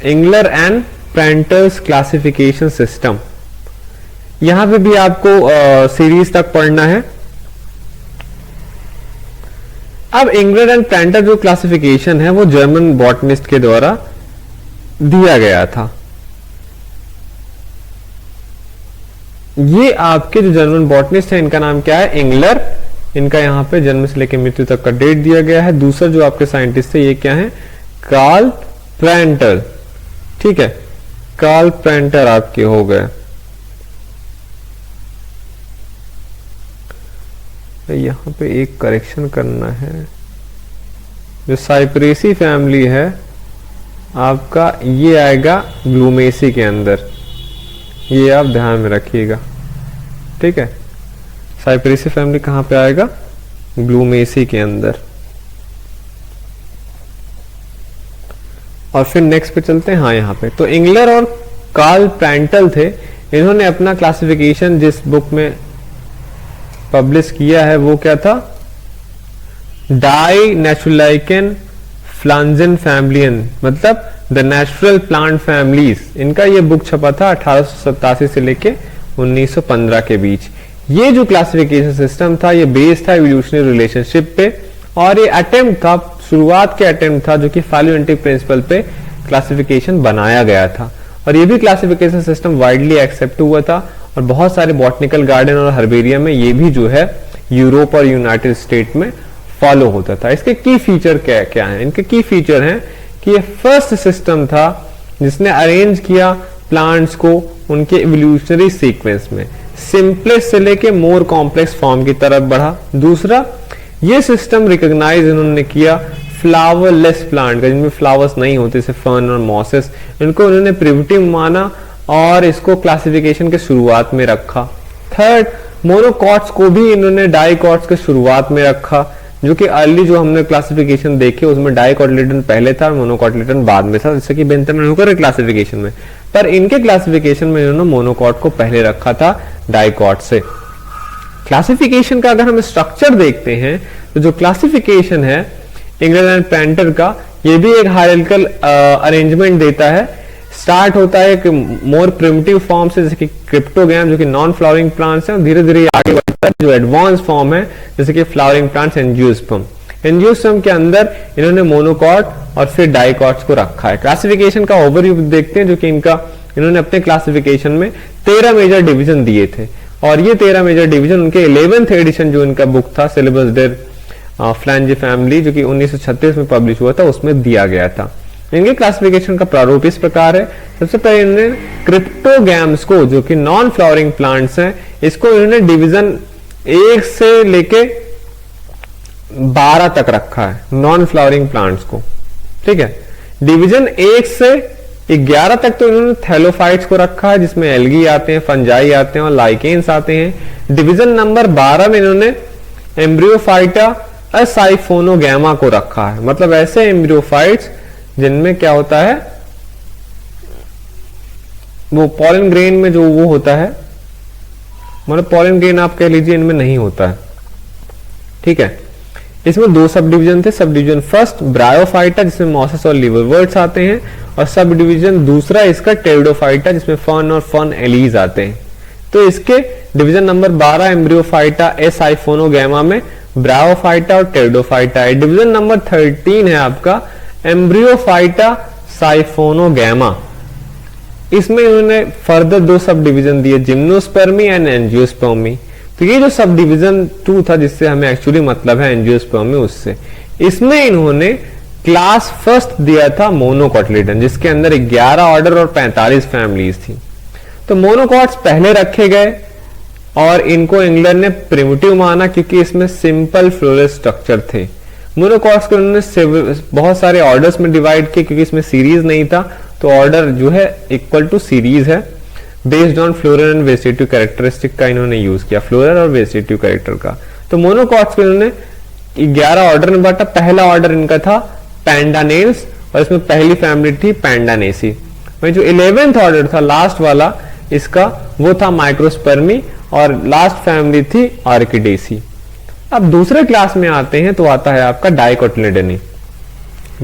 इंगलर एंड प्रेंटल्स क्लासिफिकेशन सिस्टम। यहां पे भी आपको सीरीज तक पढ़ना है। अब इंगलर एंड प्रेंटल जो क्लासिफिकेशन है वो जर्मन बॉटनिस्ट के द्वारा दिया गया था। ये आपके जो जर्मन बॉटनिस्ट है इनका नाम क्या है, इंगलर। इनका यहाँ पे जन्म से लेकर मृत्यु तक का डेट दिया गया है। दूसरा जो आपके साइंटिस्ट है ये क्या है, कार्ल प्रेंटल। ठीक है, कार्ल प्रेंटल आपके हो गए। यहां पे एक करेक्शन करना है, जो साइप्रेसी फैमिली है आपका ये आएगा ग्लूमेसी के अंदर, ये आप ध्यान में रखिएगा। ठीक है, साइप्रेसी फैमिली कहां पे आएगा, ग्लूमेसी के अंदर। और फिर नेक्स्ट पे चलते हैं। हाँ, यहाँ पे तो इंगलर और कार्ल प्रेंटल थे। इन्होंने अपना क्लासिफिकेशन जिस बुक में पब्लिश किया है वो क्या था, डाई नेचुरलाइकन फ्लांजन फैमिलियन, मतलब द नेचुरल प्लांट फैमिलीज। इनका ये बुक छपा था 1887 से लेके 1915 के बीच। ये जो क्लासिफिकेशन सिस्टम था ये बेस्ड था इवोल्यूशनरी रिलेशनशिप पे, और ये अटेम्प्ट था, शुरुआत के अटेम्प्ट था जो कि फाइलोजेनेटिक प्रिंसिपल पे क्लासिफिकेशन बनाया गया था। और ये भी क्लासिफिकेशन सिस्टम वाइडली एक्सेप्ट हुआ था, और बहुत सारे बॉटनिकल गार्डन और हर्बेरियम में ये भी जो है यूरोप और यूनाइटेड स्टेट में फॉलो होता था। इसके की फीचर क्या क्या है, इनके की फीचर हैं कि ये फर्स्ट सिस्टम था जिसने अरेंज किया प्लांट्स को उनके इवोल्यूशनरी सीक्वेंस में, सिंपलेस्ट से लेके मोर कॉम्प्लेक्स फॉर्म की तरफ बढ़ा। दूसरा, ये सिस्टम रिकॉग्नाइज इन्होंने किया फ्लावरलेस प्लांट का, जिनमें फ्लावर्स नहीं होते, जैसे फर्न और मॉसेस, इनको उन्होंने प्रिमिटिव माना और इसको क्लासिफिकेशन के शुरुआत में रखा। थर्ड, मोनोकॉट्स को भी इन्होंने डाइकॉट्स के शुरुआत में रखा, जो कि अर्ली जो हमने क्लासिफिकेशन देखे उसमें डाइकोटिलेडन पहले था, मोनोकोटिलेडन बाद में था, जैसे कि बेंथम एंड हुकर क्लासिफिकेशन में। पर इनके क्लासिफिकेशन में इन्होंने मोनोकॉट को पहले रखा था डाइकॉट से। क्लासिफिकेशन का अगर हम स्ट्रक्चर देखते हैं तो जो क्लासिफिकेशन है इंग्लैंड एंड प्लांटर का, ये भी एक हायरार्किकल अरेंजमेंट देता है। स्टार्ट होता है एक मोर प्रिमिटिव फॉर्म से, जैसे कि क्रिप्टोगैम जो कि नॉन फ्लावरिंग प्लांट्स हैं, और धीरे धीरे आगे बढ़ता है जो एडवांस फॉर्म है जैसे कि फ्लावरिंग प्लांट्स, एंजियोस्पर्म। एंजियोस्पर्म के अंदर इन्होंने मोनोकॉट और फिर डाइकॉट्स को रखा है। क्लासिफिकेशन का ओवरव्यू देखते हैं, जो कि इन्होंने अपने क्लासिफिकेशन में 13 मेजर डिवीजन दिए थे, और ये 13 मेजर डिवीजन उनके 11th एडिशन जो इनका बुक था सिलेबस डेर फ्लैंजी फैमिली, जो कि 1936 में पब्लिश हुआ था, उसमें दिया गया था। इनके क्लासिफिकेशन का प्रारूप इस प्रकार है। सबसे पहले इन्होंने क्रिप्टोगैम्स को, जो कि नॉन फ्लावरिंग प्लांट्स हैं, इसको इन्होंने डिवीजन 1 से लेके 12 तक रखा है, नॉन फ्लावरिंग प्लांट्स को। ठीक है, डिवीजन 1 से 11 तक तो इन्होंने थैलोफाइट्स को रखा है, जिसमें एल्गी आते हैं, फंजाई आते हैं और लाइकेन्स आते हैं। डिवीजन नंबर 12 में इन्होंने एम्ब्रियोफाइटा साइफोनोगैमा को रखा है, मतलब ऐसे एम्ब्रियोफाइट्स जिनमें क्या होता है, वो पॉलन ग्रेन में जो वो होता है, मतलब पॉलन ग्रेन आप कह लीजिए, इनमें नहीं होता है। ठीक है, इसमें 2 सब डिवीजन थे। सब डिवीजन फर्स्ट ब्रायोफाइटा, जिसमें मॉसेस और लिवरवर्ट्स आते हैं, और सब डिवीजन दूसरा इसका टेरिडोफाइटा, जिसमें फर्न और फर्न एलीज आते हैं। तो इसके डिवीजन नंबर 12 एम्ब्रियोफाइटा साइफोनोगैमा में ब्रायोफाइटा और टेरिडोफाइटा है। डिवीजन नंबर 13 है आपका एम्ब्रियोफाइटा साइफोनोगैमा। इसमें इन्होंने फर्दर 2 सब डिवीजन दिए, जिम्नोस्पर्मी एंड एंजियोस्पर्मी। तो ये जो सब डिवीजन 2 था, जिससे हमें एक्चुअली मतलब है एंजियोस्पर्मी, उससे इसमें इन्होंने क्लास फर्स्ट दिया था मोनोकोटिलेडन, जिसके अंदर 11 ऑर्डर और 45 फैमिलीज थी। तो मोनोकॉट्स पहले रखे गए और इनको इंग्लैंड ने प्रिमिटिव माना, क्योंकि इसमें सिंपल फ्लोरल स्ट्रक्चर थे। मोनोकॉट्स को उन्होंने बहुत सारे ऑर्डर्स में डिवाइड किए, क्योंकि इसमें सीरीज नहीं था, तो ऑर्डर जो है इक्वल टू सीरीज है, based on floral and vegetative characteristic का इन्होंने यूज किया, फ्लोरल और वेजिटेटिव कैरेक्टर का। तो मोनोकॉट्स को इन्होंने 11 ऑर्डर में बांटा। पहला ऑर्डर इनका था पैंडानेल्स, और इसमें पहली फैमिली थी पैंडानेसी। वही जो 11th ऑर्डर था, लास्ट वाला इसका, वो था माइक्रोस्पर्मी, और लास्ट फैमिली थी ऑर्किडेसी। अब दूसरे क्लास में आते हैं तो आता है आपका डाइकोटिलेडनी।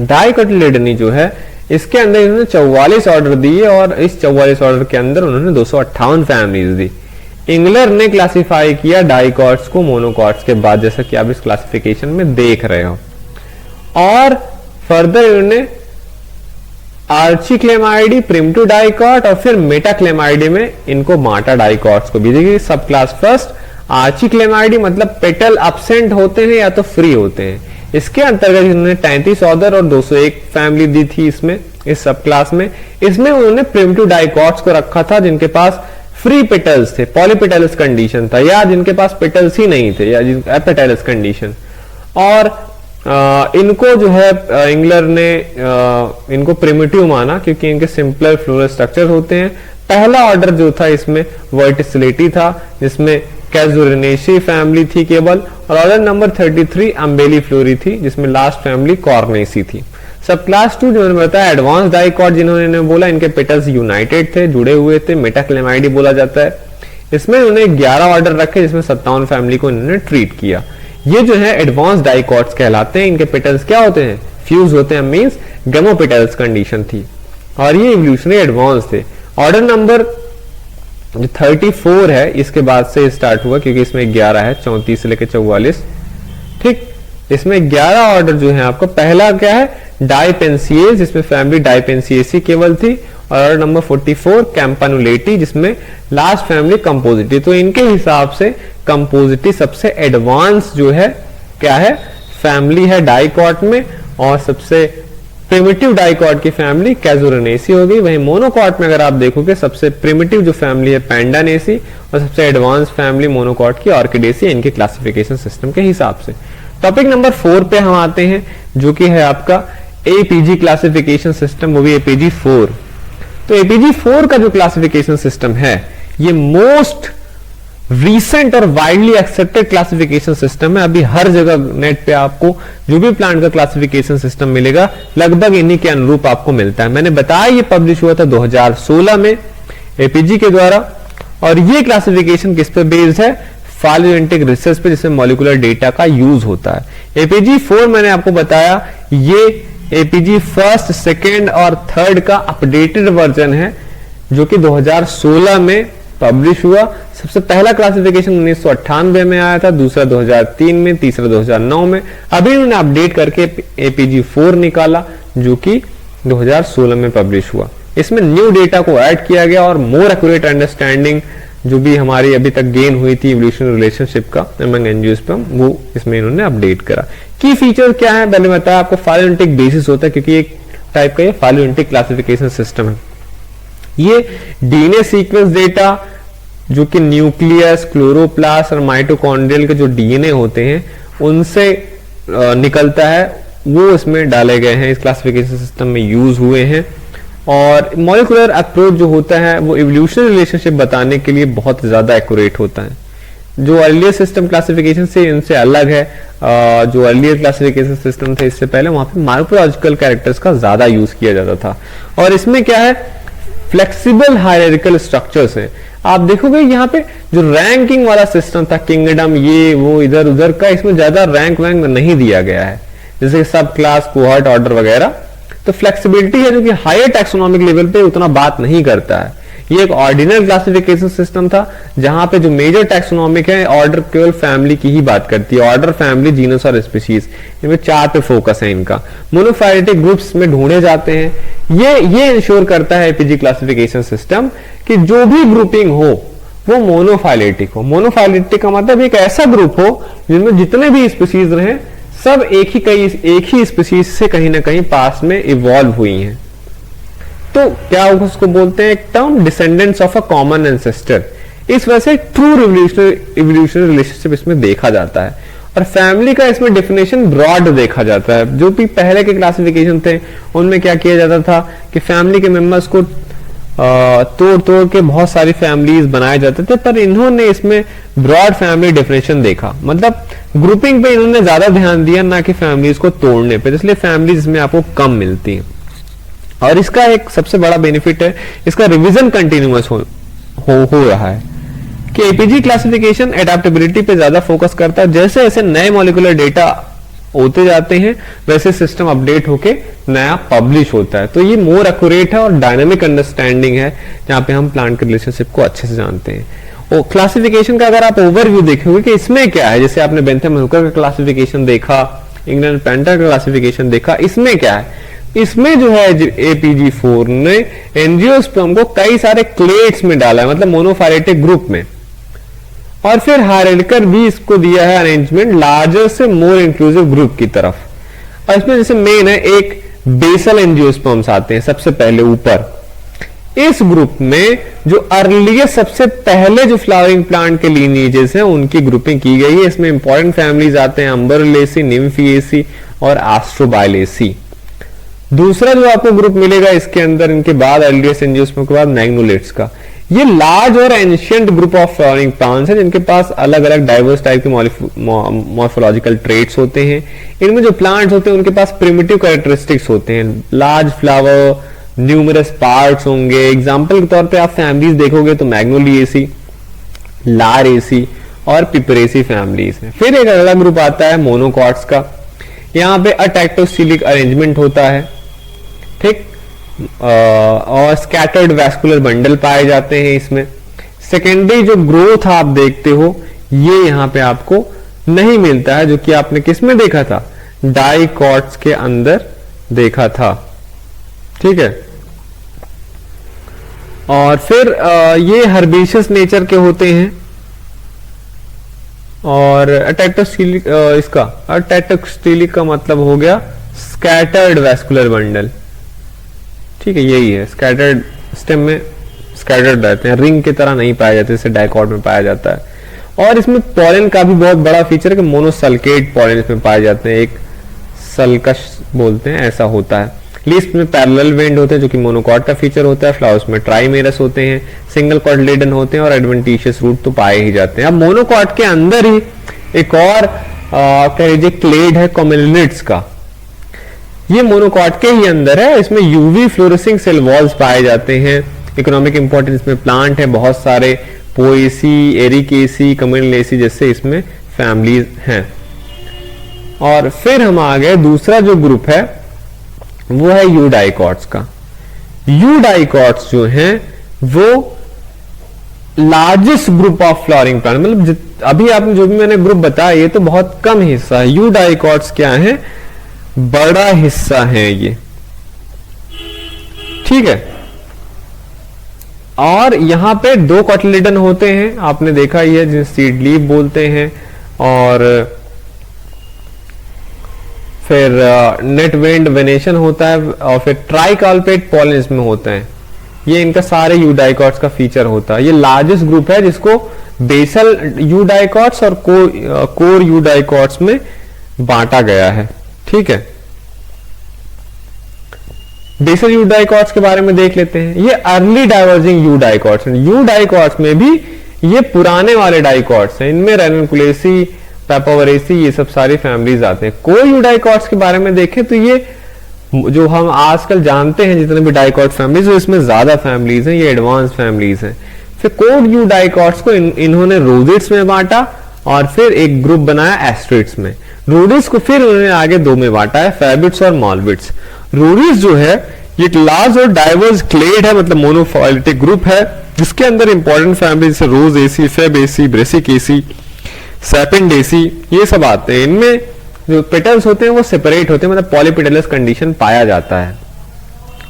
डाइकोटिलेडनी जो है, इसके अंदर इन्होंने 44 ऑर्डर दिए, और इस 44 ऑर्डर के अंदर उन्होंने 258 फैमिलीज दी। इंग्लर ने क्लासिफाई किया डाइकॉट्स को मोनोकॉट्स के बाद, जैसा कि आप इस क्लासिफिकेशन में देख रहे हो। और फर्दर इन्होंने आर्चिक्लेमाइडी, प्रिमिटिव डाइकॉट, और फिर मेटाक्लेमाइडी में इनको बांटा डाइकॉट्स को भी। देखिए सब क्लास फर्स्ट आर्चिक्लेमाइडी मतलब पेटल अब्सेंट होते हैं या तो फ्री होते हैं। इसके अंतर्गत इन्होंने 33 ऑर्डर और 201 फैमिली दी थी इसमें, इस सब क्लास में। इसमें उन्होंने प्रिमिटिव डाइकॉट्स को रखा था जिनके पास फ्री पेटल्स थे, पॉलीपेटल्स कंडीशन था, या जिनके पास पेटल्स ही नहीं थे, या एपेटल्स कंडीशन। और इनको जो है इंग्लर ने इनको प्रिमिटिव माना, क्योंकि इनके सिंपलर फ्लोरल स्ट्रक्चर होते हैं। पहला ऑर्डर जो था इसमें वर्टिसिलिटी था, जिसमें कैजुरिनेसी फैमिली थी केवल, और ऑर्डर नंबर 33 अम्बेली फ्लोरी थी, जिसमें लास्ट फैमिली कॉर्नेसी थी। सब क्लास 2 जो मैंने बताया एडवांस डाइकॉट, जिन्होंने बोला इनके पेटल्स यूनाइटेड थे, जुड़े हुए थे, मेटाक्लेमाइडी बोला जाता है। इसमें उन्होंने 11 ऑर्डर रखे, जिसमें 57 फैमिली को इन्होंने ट्रीट किया। ये जो है एडवांस डाइकॉट्स कहलाते हैं। इनके पेटल्स क्या होते हैं, फ्यूज होते हैं, मींस गैमोपेटल्स कंडीशन थी, और ये इवोल्यूशनरी एडवांस थे। ऑर्डर नंबर जो 34 है इसके बाद से स्टार्ट हुआ, क्योंकि इसमें 11 है, 34 से लेकर 44। ठीक, इसमें 11 ऑर्डर जो है आपको, पहला क्या है डाइपेंसिएस, जिसमें फैमिली डाइपेंसिएसी केवल थी, और ऑर्डर नंबर 44 कैंपानुलेटी, जिसमें लास्ट फैमिली कंपोजिटी। तो इनके हिसाब से कंपोजिटी सबसे एडवांस जो है क्या है फैमिली है डाइकॉट में, और सबसे प्रिमिटिव डाइकॉट की फैमिली कैजुरिनेसी हो गई। वहीं मोनोकॉट में अगर आप देखोगे सबसे प्रिमिटिव जो फैमिली है पैंडानेसी, और सबसे एडवांस फैमिली मोनोकॉट की ऑर्किडेसी, इनके क्लासिफिकेशन सिस्टम के हिसाब से। टॉपिक नंबर 4 पे हम आते हैं, जो कि है आपका एपीजी क्लासिफिकेशन सिस्टम, वो भी एपीजी 4। तो एपीजी 4 का जो क्लासिफिकेशन सिस्टम है, ये मोस्ट रीसेंट और वाइडली एक्सेप्टेड क्लासिफिकेशन सिस्टम है। अभी हर जगह नेट पे आपको जो भी प्लांट का क्लासिफिकेशन सिस्टम मिलेगा लगभग इन्हीं के अनुरूप आपको मिलता है। मैंने बताया ये पब्लिश हुआ था 2016 में एपीजी के द्वारा, और ये क्लासिफिकेशन किस पे बेस्ड है? फाइलोजेनेटिक रिसर्च पे, जिसमें मॉलिक्यूलर डेटा का यूज होता है। एपीजी 4 मैंने आपको बताया ये एपीजी फर्स्ट, सेकेंड और थर्ड का अपडेटेड वर्जन है जो कि 2016 में पब्लिश हुआ। सबसे पहला क्लासिफिकेशन 1998 में आया था, दूसरा 2003 में, तीसरा 2009 में। अभी उन्होंने अपडेट करके एपीजी 4 निकाला जो कि 2016 में पब्लिश हुआ। इसमें न्यू डेटा को ऐड किया गया और मोर एक्यूरेट अंडरस्टैंडिंग जो भी हमारी अभी तक गेन हुई थी इवोल्यूशनरी रिलेशनशिप का अमंग एंजियोस्पर्म, वो इसमें इन्होंने अपडेट करा। की फीचर क्या है? पहले बताया आपको फाइलोजेनेटिक बेसिस होता है, क्योंकि एक टाइप का ये फाइलोजेनेटिक क्लासिफिकेशन सिस्टम है। ये डीएनए सीक्वेंस डेटा जो कि न्यूक्लियस, क्लोरोप्लास्ट और माइटोकॉन्ड्रियल के जो डीएनए होते हैं उनसे निकलता है, वो इसमें डाले गए हैं, इस क्लासिफिकेशन सिस्टम में यूज हुए हैं। और मॉलिक्यूलर अप्रोच जो होता है वो इवोल्यूशनरी रिलेशनशिप बताने के लिए बहुत ज्यादा एक्यूरेट होता है। जो अर्लियर सिस्टम क्लासिफिकेशन से इनसे अलग है, जो अर्लियर क्लासिफिकेशन सिस्टम थे इससे पहले वहां पे मार्फोलॉजिकल कैरेक्टर्स का ज्यादा यूज किया जाता था। और इसमें क्या है? फ्लेक्सिबल हायरार्किकल स्ट्रक्चर्स हैं। आप देखोगे यहाँ पे जो रैंकिंग वाला सिस्टम था, किंगडम ये वो इधर उधर का, इसमें ज्यादा रैंक वैंक नहीं दिया गया है, जैसे सब क्लास, कोहॉर्ट, ऑर्डर वगैरह। तो फ्लेक्सिबिलिटी है जो कि हायर टैक्सोनॉमिक लेवल पे उतना बात नहीं करता है। ये एक ऑर्डिनल क्लासिफिकेशन सिस्टम था जहां पे जो मेजर टैक्सोनॉमिक है ऑर्डर केवल फैमिली की ही बात करती है, ऑर्डर, फैमिली, जीनस और स्पीशीज, इनमें 4 पे फोकस है इनका। मोनोफाइलेटिक ग्रुप्स में ढूंढे जाते हैं। ये इंश्योर करता है एपीजी क्लासिफिकेशन सिस्टम कि जो भी ग्रुपिंग हो वो मोनोफाइलेटिक हो। मोनोफाइलेटिक का मतलब एक ऐसा ग्रुप हो जिनमें जितने भी स्पीशीज रहे सब एक ही स्पीशीज से कहीं ना कहीं पास में इवॉल्व हुई हैं। तो क्या उसको बोलते हैं एक term, descendants of a common ancestor. इस वजह से ट्रू इवोल्यूशनरी रिलेशनशिप इसमें देखा जाता है। और फैमिली का इसमें डेफिनेशन ब्रॉड देखा जाता है। जो भी पहले के क्लासिफिकेशन थे उनमें क्या किया जाता था कि फैमिली के मेंबर्स को तोड़ के बहुत सारी फैमिलीज बनाए जाते थे, पर इन्होंने इसमें ब्रॉड फैमिली डेफिनेशन देखा, मतलब ग्रुपिंग पे इन्होंने ज्यादा ध्यान दिया ना कि फैमिलीज को तोड़ने पे, इसलिए फैमिलीज इसमें आपको कम मिलती हैं। और इसका एक सबसे बड़ा बेनिफिट है, इसका रिवीजन कंटिन्यूअस हो रहा है कि एपीजी क्लासिफिकेशन एडेप्टेबिलिटी पे ज्यादा फोकस करता है। जैसे जैसे नए मॉलिक्यूलर डेटा होते जाते हैं वैसे सिस्टम अपडेट होके नया पब्लिश होता है। तो ये मोर एक्यूरेट है और डायनामिक अंडरस्टैंडिंग है जहां पे हम प्लांट के रिलेशनशिप को अच्छे से जानते हैं। और क्लासिफिकेशन का अगर आप ओवरव्यू देखोगे कि इसमें क्या है, जैसे आपने बेंथम हुकर का क्लासिफिकेशन देखा, इंग्लैंड पेंटर का क्लासिफिकेशन देखा, इसमें क्या है? इसमें जो है एपीजी 4 ने एंजियोस्पर्म को कई सारे क्लेट्स में डाला है, मतलब मोनोफाइलेटिक ग्रुप में, और फिर हायरार्किकल भी इसको दिया है अरेंजमेंट लार्जर से मोर इंक्लूसिव ग्रुप की तरफ। और इसमें जैसे मेन है एक बेसल एंजियोस्पर्म्स आते हैं सबसे पहले ऊपर। इस ग्रुप में जो अर्लीस्ट सबसे पहले जो फ्लावरिंग प्लांट के लीनिएजेस हैं उनकी ग्रुपिंग की गई है। इसमें इंपॉर्टेंट फैमिलीज आते हैं अम्बरलेसी, निम्फिएसी और एस्ट्रोबायलेसी। दूसरा जो आपको ग्रुप मिलेगा इसके अंदर इनके बाद अर्लीस्ट एंजियोस्पर्म के बाद मैग्नोलेट्स का। ये लार्ज और ancient group of flowering plants हैं जिनके पास अलग अलग डाइवर्स टाइप के मॉर्फोलॉजिकल ट्रेट्स होते हैं। इनमें जो प्लांट्स होते हैं उनके पास प्रिमिटिव कैरेक्टरिस्टिक्स होते हैं, लार्ज फ्लावर, न्यूमरस पार्ट्स होंगे। एग्जाम्पल के तौर पे आप फैमिलीज देखोगे तो मैग्नोलिएसी, लारेसी और पिपरेसी फैमिलीज हैं। फिर एक अगला ग्रुप आता है मोनोकॉट्स का। यहाँ पे अटैक्टोस्टिलिक अरेंजमेंट होता है, ठीक, और स्कैटर्ड वैस्कुलर बंडल पाए जाते हैं इसमें। सेकेंडरी जो ग्रोथ आप देखते हो ये यहाँ पे आपको नहीं मिलता है, जो कि आपने किस में देखा था? डाइकॉट्स के अंदर देखा था, ठीक है। और फिर ये हर्बेशियस नेचर के होते हैं। और अटैक्टोस्टिलिक, इसका अटैक्टोस्टिलिक का मतलब हो गया स्कैटर्ड वैस्कुलर बंडल, ठीक है, यही है। स्कैटर्ड स्टेम में स्कैटर्ड रहते हैं, रिंग की तरह नहीं पाया जाता जैसे डाइकॉट में पाया जाता है। और इसमें पॉलन का भी बहुत बड़ा फीचर है कि मोनोसल्केट पॉलन इसमें पाए जाते हैं, एक सल्कश बोलते हैं, ऐसा होता है। लीफ में पैरेलल वेंड होते हैं जो कि मोनोकॉट का फीचर होता है। फ्लावर्स में ट्राइमेरस होते हैं, सिंगल कॉटिलेडन होते हैं और एडवेंटिशियस रूट तो पाए ही जाते हैं। अब मोनोकॉट के अंदर ही एक और कह लीजिए क्लेड है कॉमिलिनिड्स का, ये मोनोकॉट के ही अंदर है। इसमें यूवी फ्लोरेसिंग सेल वॉल्स पाए जाते हैं। इकोनॉमिक इंपॉर्टेंस में प्लांट है बहुत सारे, पोएसी, एरिकेसी, कमिलिनेसी जैसे इसमें फैमिलीज हैं। और फिर हम आ गए, दूसरा जो ग्रुप है वो है यूडाइकॉट्स का। यूडाइकॉट्स जो हैं वो largest group of flowering plant, मतलब अभी आपने जो भी मैंने ग्रुप बताया ये तो बहुत कम हिस्सा है। यूडाइकॉट्स क्या है, बड़ा हिस्सा है ये, ठीक है। और यहां पे 2 कॉटिलेडन होते हैं, आपने देखा ही है, जिन्हें सीड लीफ बोलते हैं। और फिर नेट वेंड वेनेशन होता है और फिर ट्राइकाल्पेट पॉलन इसमें होता है। ये इनका सारे यूडाइकॉट्स का फीचर होता है। ये लार्जेस्ट ग्रुप है जिसको बेसल यूडाइकॉट्स और कोर यूडाइकॉट्स में बांटा गया है, ठीक है। बेसल यूडाइकॉट्स के बारे में देख लेते हैं। ये अर्ली डाइवर्जिंग यूडाइकॉट्स हैं। यूडाइकॉट्स में भी ये पुराने वाले डाइकॉट्स हैं, इनमें रेनकुलेसी, पेपावरेसी ये सब सारी फैमिलीज आते हैं। कोर यूडाइकॉट्स के बारे में देखें तो ये जो हम आजकल जानते हैं जितने भी डाइकॉट फैमिलीज, इसमें ज्यादा फैमिलीज हैं, ये एडवांस फैमिलीज हैं। फिर कोर यूडाइकॉट्स को इन्होंने रोडिड्स में बांटा और फिर एक ग्रुप बनाया एस्ट्रिड्स में। रोडिड्स को फिर उन्होंने आगे 2 में बांटा है, फैबिट्स और मॉलबिट्स। रोडिड्स जो है ये एक लार्ज और डाइवर्स क्लेड है, मतलब मोनोफाइलेटिक ग्रुप है जिसके अंदर इंपॉर्टेंट फैमिली जैसे रोजेसी, फेबेसी, ब्रेसिकेसी, सैपिंडेसी ये सब आते हैं। इनमें जो पेटल्स होते हैं वो सेपरेट होते हैं, मतलब पॉलीपेटलस कंडीशन पाया जाता है।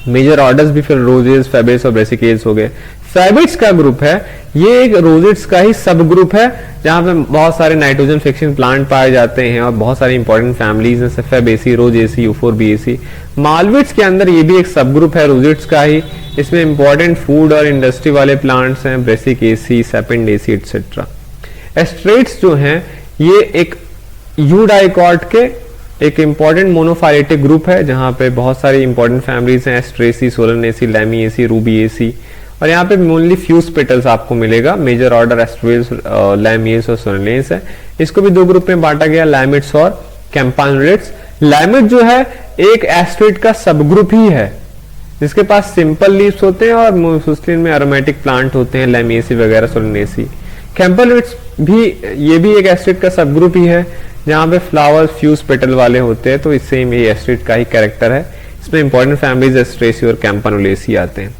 मेजर ऑर्डर्स भी फिर रोजेस, फेबेस और ब्रेसिकेल्स हो गए। फैबिट्स का ग्रुप है, ये एक रोजेट्स का ही सब ग्रुप है जहां पे बहुत सारे नाइट्रोजन फिक्सिंग प्लांट पाए जाते हैं और बहुत सारी इंपॉर्टेंट फैमिलीज जैसे फेबेसी, रोजेसी, यूफोरबिएसी। मालविट्स के अंदर ये भी एक सब ग्रुप है रोजेट्स का ही, इसमें इंपॉर्टेंट फूड और इंडस्ट्री वाले प्लांट्स हैं, ब्रेसिकेसी, सैपिंडेसी एक्सेट्रा। एस्ट्रेट्स जो हैं ये एक यूडाइकॉट के एक इंपॉर्टेंट मोनोफाइलेटिक ग्रुप है जहां पे बहुत सारी इंपॉर्टेंट फैमिलीज हैं, एस्ट्रेसी, सोलनेसी, लैमिएसी, रूबिएसी। और यहाँ पे ओनली फ्यूज पेटल्स आपको मिलेगा। मेजर ऑर्डर एस्ट्रेस, लैमिएस और सोलनेस है। इसको भी 2 ग्रुप में बांटा गया, लैमिट्स और कैंपानुलेट्स। लैमिट जो है एक एस्ट्रेट का सब ग्रुप ही है जिसके पास सिंपल लीव्स होते हैं और मोसुस्लिन में एरोमेटिक प्लांट होते हैं, लैमिएसी वगैरह, सोलनेसी। कैंपानुलेट्स भी ये भी एक एस्ट्रेट का सब ग्रुप ही है जहां पे फ्लावर्स फ्यूज पेटल वाले होते हैं, तो इससे ये एस्ट्रेट का ही कैरेक्टर है। इसमें इंपॉर्टेंट फैमिलीज एस्ट्रेसी और कैंपानुलेसी आते हैं।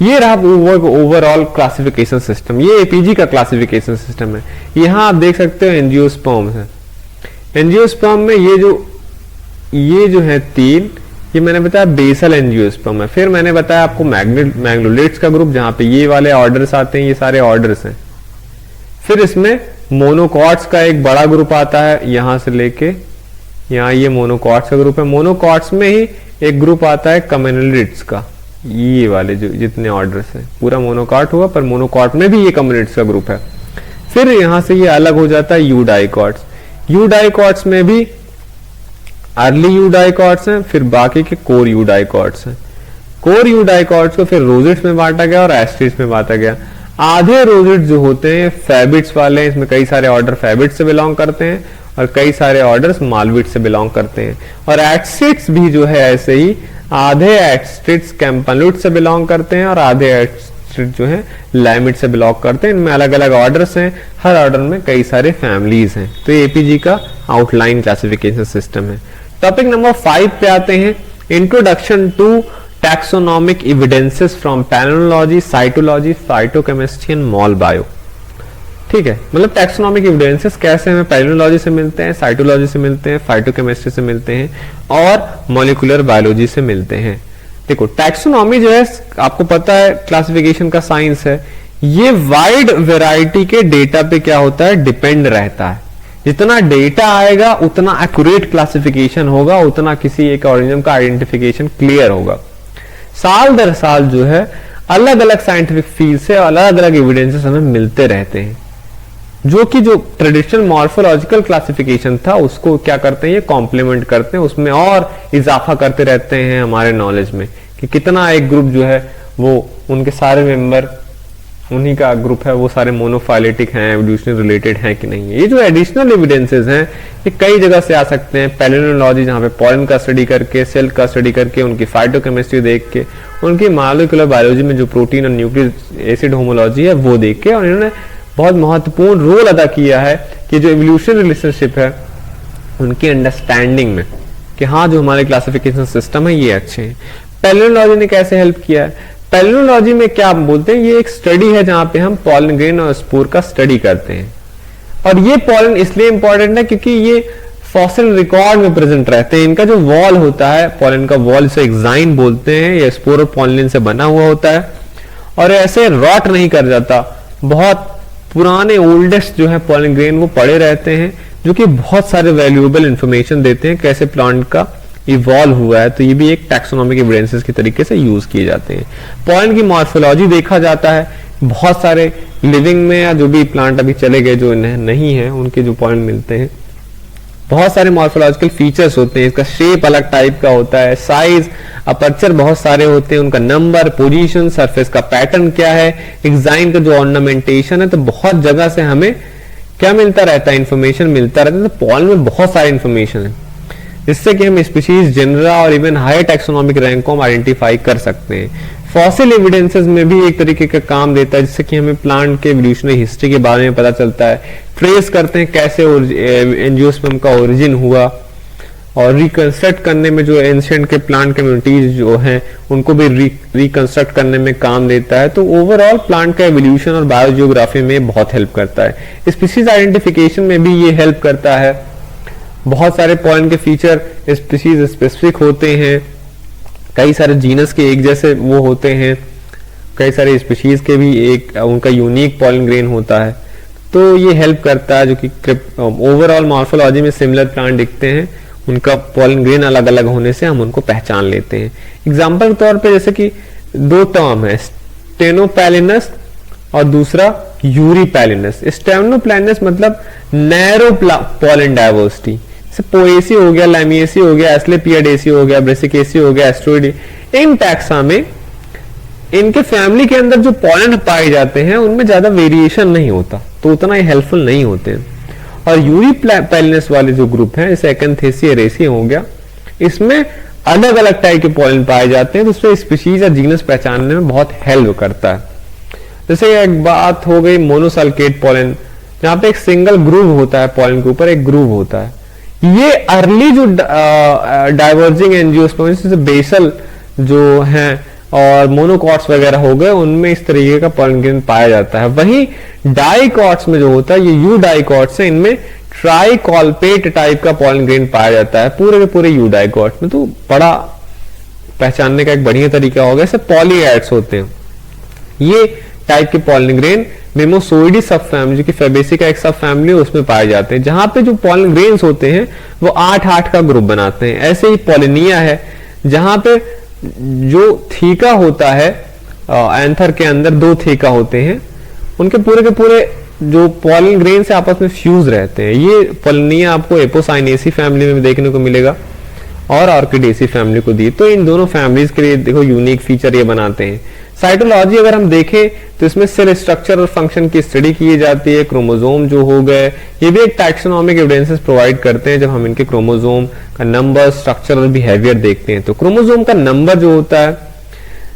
ये रहा ओवरऑल क्लासिफिकेशन सिस्टम, ये एपीजी का क्लासिफिकेशन सिस्टम है। यहां आप देख सकते हो एंजियोस्पर्म है। एंजियोस्पर्म में ये जो है 3, ये मैंने बताया बेसल एंजियोस्पर्म है। फिर मैंने बताया आपको मैग्नोलेट्स का ग्रुप जहां पे ये वाले ऑर्डर्स आते हैं, ये सारे ऑर्डर्स हैं। फिर इसमें मोनोकॉट्स का एक बड़ा ग्रुप आता है, यहां से लेके यहाँ ये मोनोकॉट्स का ग्रुप है। मोनोकॉट्स में ही एक ग्रुप आता है कम्युनिलिड्स का, ये वाले जो जितने ऑर्डर्स हैं, पूरा मोनोकॉट हुआ पर मोनोकॉट में भी ये कम्युनिलिड्स का ग्रुप है। फिर यहां से ये अलग हो जाता है यूडाइकॉट्स। यूडाइकॉट्स में भी अर्ली यूडाइकॉट्स हैं, फिर बाकी के कोर यूडाइकॉट्स हैं। कोर यूडाइकॉट्स को फिर रोजेट्स में बांटा गया और एस्ट्रिड्स में बांटा गया। आधे रोजेट्स जो होते हैं फैबिट्स वाले, इसमें कई सारे ऑर्डर फैबिट्स से बिलोंग करते हैं और कई सारे ऑर्डर्स मालविट्स से बिलोंग करते हैं। और एस्ट्रिड्स भी जो है ऐसे ही, आधे एस्ट्रिड्स कैंपानुलेट्स से बिलोंग करते हैं और आधे एस्ट्रिड्स जो है लैमिट से बिलोंग करते हैं। इनमें अलग अलग ऑर्डर्स हैं, हर ऑर्डर में कई सारे फैमिलीज हैं। तो ये एपीजी का आउटलाइन क्लासिफिकेशन सिस्टम है। टॉपिक नंबर 5 पे आते हैं, introduction to taxonomic evidences from palaeology, cytology, phytochemistry and mol bio. ठीक है, मतलब टैक्सोनॉमिक एविडेंसेस कैसे हमें पैलियोलॉजी से मिलते हैं, साइटोलॉजी से मिलते हैं, फाइटोकेमिस्ट्री से मिलते हैं और मॉलिक्यूलर बायोलॉजी से मिलते हैं। देखो टैक्सोनॉमी जो है आपको पता है क्लासिफिकेशन का साइंस है, ये वाइड वैरायटी के डेटा पे क्या होता है, डिपेंड रहता है। जितना डेटा आएगा उतना एक्यूरेट क्लासिफिकेशन होगा, उतना किसी एक ऑर्गेनिज्म का आइडेंटिफिकेशन क्लियर होगा। साल दर साल जो है अलग अलग साइंटिफिक फील्ड से अलग अलग एविडेंसेस हमें मिलते रहते हैं। जो कि जो ट्रेडिशनल मॉर्फोलॉजिकल क्लासिफिकेशन था उसको क्या करते हैं, ये कॉम्प्लीमेंट करते हैं, उसमें और इजाफा करते रहते हैं हमारे नॉलेज में कि कितना एक ग्रुप जो है वो उनके सारे मेंबर उन्हीं का ग्रुप है वो सारे मोनोफाइलेटिक हैं, एवोल्यूशन रिलेटेड हैं कि नहीं है। ये जो एडिशनल एविडेंसेस हैं ये कई जगह से आ सकते हैं। पैलिनोलॉजी जहाँ पे पॉलन का स्टडी करके, सेल का स्टडी करके, उनकी फाइटोकेमिस्ट्री देख के, उनकी मॉलिक्यूलर बायोलॉजी में जो प्रोटीन और न्यूक्लिक एसिड होमोलॉजी है वो देख के, और इन्होंने बहुत महत्वपूर्ण रोल अदा किया है कि जो एवोल्यूशन रिलेशनशिप है उनकी अंडरस्टैंडिंग में, कि हाँ जो हमारे क्लासिफिकेशन सिस्टम है ये अच्छे हैं। पैलिनोलॉजी ने कैसे हेल्प किया है? पैलिनोलॉजी में क्या बोलते हैं, ये एक स्टडी है जहां पे हम पॉलन ग्रेन और स्पोर का स्टडी करते हैं। और ये पॉलन इसलिए इंपॉर्टेंट है क्योंकि ये फॉसिल रिकॉर्ड में प्रेजेंट रहते हैं। इनका जो वॉल होता है, पॉलन का वॉल, इसे एक्साइन बोलते हैं, ये स्पोर और पॉलिन से बना हुआ होता है और ऐसे रॉट नहीं कर जाता। बहुत पुराने ओल्डेस्ट जो है पॉलन ग्रेन वो पड़े रहते हैं, जो कि बहुत सारे वैल्यूएबल इंफॉर्मेशन देते हैं कैसे प्लांट का इवॉल्व हुआ है। तो ये भी एक टैक्सोनॉमिक एविडेंसेस के तरीके से यूज किए जाते हैं। पॉलन की मॉर्फोलॉजी देखा जाता है, बहुत सारे लिविंग में या जो भी प्लांट अभी चले गए जो नहीं है उनके जो पॉलन मिलते हैं, बहुत सारे मॉर्फोलॉजिकल फीचर्स होते हैं। इसका शेप अलग टाइप का होता है, साइज, अपर्चर बहुत सारे होते हैं, उनका नंबर, पोजीशन, सरफेस का पैटर्न क्या है, एक्साइन का जो ऑर्नामेंटेशन है। तो बहुत जगह से हमें क्या मिलता रहता है, इंफॉर्मेशन मिलता रहता है। तो पॉलन में बहुत सारी इंफॉर्मेशन है जिससे कि हम स्पीशीज, जेनरा और इवन हायर टैक्सोनॉमिक रैंक को हम आइडेंटिफाई कर सकते हैं। फॉसिल एविडेंसेस में भी एक तरीके का काम देता है जिससे कि हमें प्लांट के एवोल्यूशनरी हिस्ट्री के बारे में पता चलता है, ट्रेस करते हैं कैसे एंजियोस्पर्म का ओरिजिन हुआ, और रिकंस्ट्रक्ट करने में जो एंशिएंट के प्लांट कम्युनिटीज जो हैं उनको भी रिकंस्ट्रक्ट करने में काम देता है। तो ओवरऑल प्लांट का एवोल्यूशन और बायोजियोग्राफी में बहुत हेल्प करता है। स्पीशीज आइडेंटिफिकेशन में भी ये हेल्प करता है। बहुत सारे पॉलन के फीचर स्पीशीज स्पेसिफिक होते हैं, कई सारे जीनस के एक जैसे वो होते हैं, कई सारे स्पीशीज के भी एक उनका यूनिक पॉलन ग्रेन होता है। तो ये हेल्प करता है, जो कि ओवरऑल मॉर्फोलॉजी में सिमिलर प्लांट दिखते हैं, उनका पॉलन ग्रेन अलग अलग होने से हम उनको पहचान लेते हैं। एग्जाम्पल के तौर पे जैसे कि दो टर्म है, स्टेनोपैलिनस और दूसरा यूरिपैलिनस। स्टेनोपैलिनस मतलब नैरो पॉलन डाइवर्सिटी, जैसे पोएसी हो गया, लैमिएसी हो गया, एस्क्लेपियाडेसी हो गया, ब्रेसिकेसी हो गया, एस्ट्रोइडी। इन टैक्सा में इनके फैमिली के अंदर जो पॉलन पाए जाते हैं उनमें ज्यादा वेरिएशन नहीं होता, तो उतना ही हेल्पफुल नहीं होते हैं। और यूरिपैलिनस वाले जो ग्रुप हैं जैसे एकंथेसी, एरेसी हो गया, इसमें अलग अलग टाइप के पॉलन पाए जाते हैं, तो उसमें स्पीशीज या जीनस पहचानने में बहुत हेल्प करता है। जैसे एक बात हो गई मोनोसल्केट पॉलन, जहां पे एक सिंगल ग्रूव होता है, पॉलन के ऊपर एक ग्रूव होता है। ये अर्ली जो डाइवर्जिंग एंजियोस्पर्म जैसे बेसल जो हैं और मोनोकॉट्स वगैरह हो गए, उनमें इस तरीके का पॉलन ग्रेन पाया जाता है। वहीं डाइकॉट्स में जो होता है, ये यू डाइकॉट्स है, इनमें ट्राइकॉल्पेट टाइप का पॉलन ग्रेन पाया जाता है पूरे के पूरे यू डाइकॉट्स में। तो बड़ा पहचानने का एक बढ़िया तरीका होगा। जैसे पॉलीएड्स होते हैं, ये टाइप के पॉलन ग्रेन मेमोसोइडी सब फैमिली, जो कि फैबेसी का एक सब फैमिली, उसमें पाए जाते हैं, जहां पे जो पॉलन ग्रेन्स होते हैं वो 8-8 का ग्रुप बनाते हैं। ऐसे ही पॉलिनिया है, जहां पे जो थीका होता है, एंथर के अंदर 2 थीका होते हैं, उनके पूरे के पूरे जो पॉलन ग्रेन से आपस में फ्यूज रहते हैं। ये पॉलिनिया आपको एपोसाइनेसी फैमिली में देखने को मिलेगा और ऑर्किडेसी फैमिली को दी। तो इन दोनों फैमिलीज के लिए देखो यूनिक फीचर ये बनाते हैं। साइटोलॉजी अगर हम देखें तो इसमें सेल स्ट्रक्चर और फंक्शन की स्टडी की जाती है। क्रोमोसोम जो हो गए, ये भी एक टैक्सोनॉमिक एविडेंसेस प्रोवाइड करते हैं जब हम इनके क्रोमोसोम का नंबर, स्ट्रक्चर और बिहेवियर देखते हैं। तो क्रोमोसोम का नंबर जो होता है,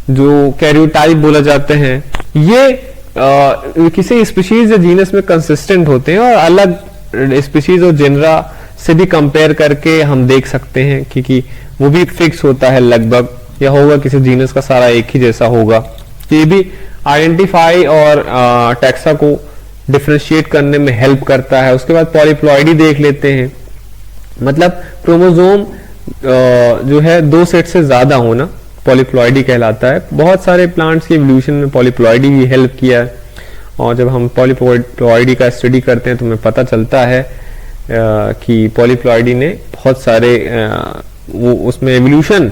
जो कैरियोटाइप बोला जाते हैं, ये किसी स्पीशीज या जीनस में कंसिस्टेंट होते हैं और अलग स्पीशीज और जेनरा से भी कंपेयर करके हम देख सकते हैं क्योंकि वो भी फिक्स होता है लगभग, या होगा किसी जीनस का सारा एक ही जैसा होगा। ये भी आइडेंटिफाई और टैक्सा को डिफरेंशिएट करने में हेल्प करता है। उसके बाद पॉलीप्लॉइडी देख लेते हैं, मतलब क्रोमोसोम जो है 2 सेट से ज्यादा होना पॉलीप्लॉइडी कहलाता है। बहुत सारे प्लांट्स के एवोल्यूशन में पॉलीप्लॉइडी भी हेल्प किया है, और जब हम पॉलीप्लॉइडी का स्टडी करते हैं तो हमें पता चलता है कि पॉलीप्लॉइडी ने बहुत सारे वो उसमें एवोल्यूशन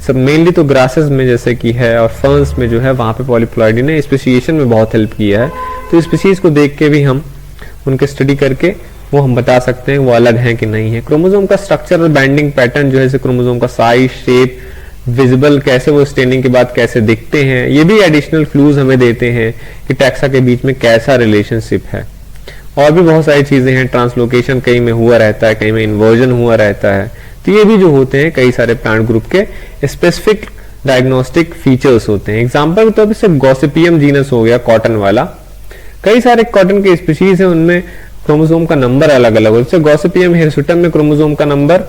सब मेनली तो ग्रासेस में जैसे कि है और फर्न्स में जो है वहां पे पॉलीप्लॉइडी ने स्पेसिएशन में बहुत हेल्प किया है। तो स्पीशीज को देख के भी हम उनके स्टडी करके वो हम बता सकते हैं वो अलग हैं कि नहीं है। क्रोमोसोम का स्ट्रक्चर और बाइंडिंग पैटर्न जो है, क्रोमोसोम का साइज, शेप, विजिबल कैसे वो स्टेनिंग के बाद कैसे दिखते हैं, ये भी एडिशनल क्लूज हमें देते हैं कि टैक्सा के बीच में कैसा रिलेशनशिप है। और भी बहुत सारी चीजें हैं, ट्रांसलोकेशन कहीं में हुआ रहता है, कहीं में इन्वर्जन हुआ रहता है, तो ये भी जो होते हैं कई सारे प्लांट ग्रुप के स्पेसिफिक डायग्नोस्टिक फीचर्स होते हैं। एग्जाम्पल के तौर पर सिर्फ गॉसिपियम जीनस हो गया कॉटन वाला, कई सारे कॉटन के स्पीशीज है उनमें क्रोमोसोम का नंबर अलग अलग होता है। गॉसिपियम हिरसुटम में क्रोमोसोम का नंबर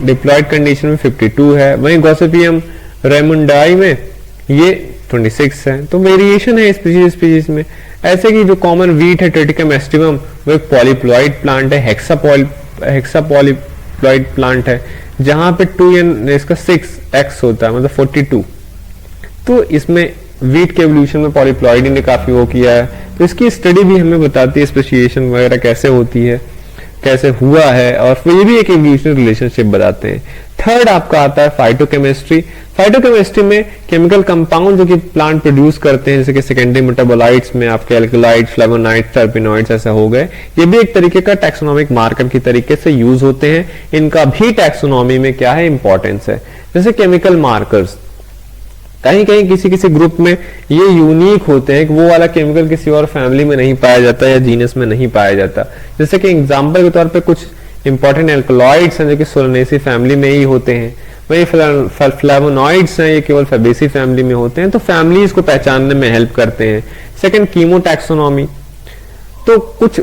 डिप्लॉयड कंडीशन में 52 है, वहीं गॉसिपियम रेमुंडाई में ये 26 है। तो वेरिएशन है स्पीशीज में। ऐसे कि जो कॉमन वीट है ट्रिटिकम एस्टिवम, वो एक पॉलीप्लॉइड प्लांट है, हेक्सापॉलीप्लॉइड प्लांट है, जहां पे 2n इसका 6x होता है, मतलब 42। तो इसमें वीट के एवोल्यूशन में पॉलीप्लॉइड ने काफी वो किया है, तो इसकी स्टडी भी हमें बताती है स्पेसिएशन वगैरह कैसे होती है, कैसे हुआ है, और फिर ये भी एक एवोल्यूशनरी रिलेशनशिप बताते हैं। थर्ड आपका आता है फाइटोकेमिस्ट्री। फाइटोकेमिस्ट्री में केमिकल कंपाउंड जो कि प्लांट प्रोड्यूस करते हैं, जैसे कि सेकेंडरी मेटाबोलाइट्स में आपके एल्कलॉइड्स, फ्लेवोनॉइड्स, टर्पेनॉइड्स ऐसे हो गए, ये भी एक तरीके का टैक्सोनॉमिक मार्कर की तरीके से यूज होते हैं। इनका भी टैक्सोनॉमी में क्या है, इंपॉर्टेंस है। जैसे केमिकल मार्कर्स कहीं कहीं किसी किसी ग्रुप में ये यूनिक होते हैं कि वो वाला केमिकल किसी और फैमिली में नहीं पाया जाता या जीनस में नहीं पाया जाता। जैसे कि एग्जांपल के तौर पे कुछ इंपॉर्टेंट एल्कलॉइड्स हैं जो कि सोलनेसी फैमिली में ही होते हैं, वही फ्लेवोनॉइड्स हैं ये केवल फैबेसी फैमिली में होते हैं। तो फैमिलीज को पहचानने में हेल्प करते हैं। सेकंड, कीमोटैक्सोनॉमी, तो कुछ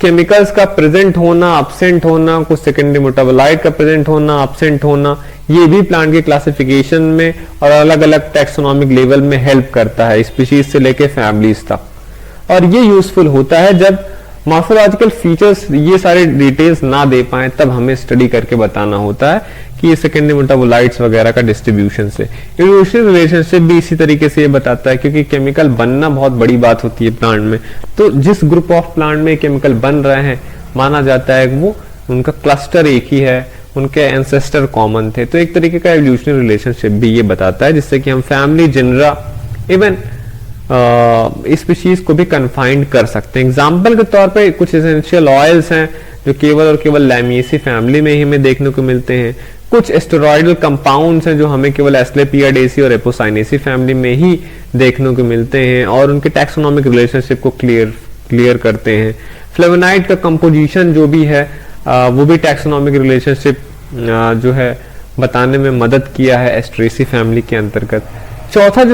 केमिकल्स का प्रेजेंट होना, एब्सेंट होना, कुछ सेकेंडरी मेटाबोलाइट का प्रेजेंट होना, एब्सेंट होना, ये भी प्लांट के क्लासिफिकेशन में और अलग अलग टैक्सोनॉमिक लेवल में हेल्प करता है, स्पीशीज से लेके फैमिलीज तक। और ये यूजफुल होता है जब मॉर्फोलॉजिकल फीचर्स ये सारे डिटेल्स ना दे पाए, तब हमें स्टडी करके बताना होता है कि ये सेकेंडरी मेटाबोलाइट्स वगैरह का डिस्ट्रीब्यूशन से। इवोल्यूशनरी रिलेशनशिप भी इसी तरीके से ये बताता है, क्योंकि केमिकल बनना बहुत बड़ी बात होती है प्लांट में। तो जिस ग्रुप ऑफ प्लांट में केमिकल बन रहे हैं, माना जाता है कि वो उनका क्लस्टर एक ही है, उनके एंसेस्टर कॉमन थे। तो एक तरीके का इवोल्यूशनरी रिलेशनशिप भी ये बताता है, जिससे कि हम फैमिली, जनरा, इवन स्पीशीज को भी कन्फाइंड कर सकते हैं। एग्जाम्पल के तौर पे कुछ एसेंशियल ऑयल्स हैं जो केवल और केवल लैमिएसी फैमिली में ही हमें देखने को मिलते हैं। कुछ एस्टेरॉयडल कंपाउंड्स हैं जो हमें केवल एस्क्लेपियाडेसी और एपोसाइनेसी फैमिली में ही देखने को मिलते हैं और उनके टैक्सोनॉमिक रिलेशनशिप को क्लियर करते हैं। फ्लेवोनाइड का कंपोजिशन जो भी है वो भी टैक्सोनॉमिक रिलेशनशिप जो है बताने में मदद किया है एस्ट्रेसी फैमिली के अंतर्गत। चौथा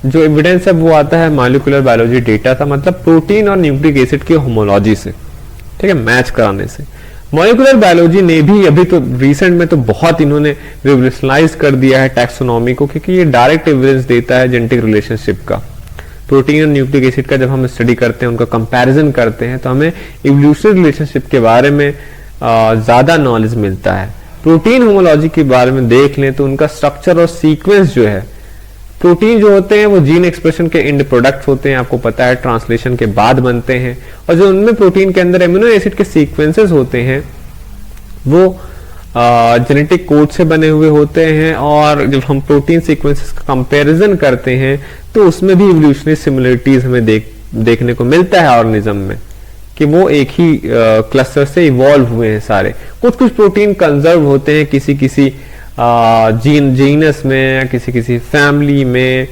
जो एविडेंस है वो आता है मॉलिक्यूलर बायोलॉजी डेटा था, मतलब प्रोटीन और न्यूक्लिक एसिड की होमोलॉजी से, ठीक है, मैच कराने से। मॉलिक्यूलर बायोलॉजी ने भी अभी तो रिसेंट में तो बहुत इन्होंने रिवोल्यूशनाइज कर दिया है टैक्सोनॉमी को, क्योंकि ये डायरेक्ट एविडेंस देता है जेनेटिक रिलेशनशिप का। प्रोटीन और न्यूक्लिक एसिड का जब हम स्टडी करते हैं, उनका कंपैरिजन करते हैं, तो हमें इवोल्यूशनरी रिलेशनशिप के बारे में ज्यादा नॉलेज मिलता है। प्रोटीन होमोलॉजी के बारे में देख लें तो उनका स्ट्रक्चर और सीक्वेंस जो है, प्रोटीन जो होते हैं वो जीन एक्सप्रेशन के एंड प्रोडक्ट्स होते हैं, आपको पता है, ट्रांसलेशन के बाद बनते हैं। और जो उनमें प्रोटीन के अंदर एमिनो एसिड के सीक्वेंसेस होते हैं वो जेनेटिक कोड से बने हुए होते हैं। और जब हम प्रोटीन सीक्वेंसेस का कंपैरिजन करते हैं तो उसमें भी इवोल्यूशनरी सिमिलरिटीज हमें देखने को मिलता है ऑर्गेनिज्म में, कि वो एक ही क्लस्टर से इवॉल्व हुए हैं सारे। कुछ प्रोटीन कंजर्व होते हैं किसी जीनस में या किसी फैमिली में,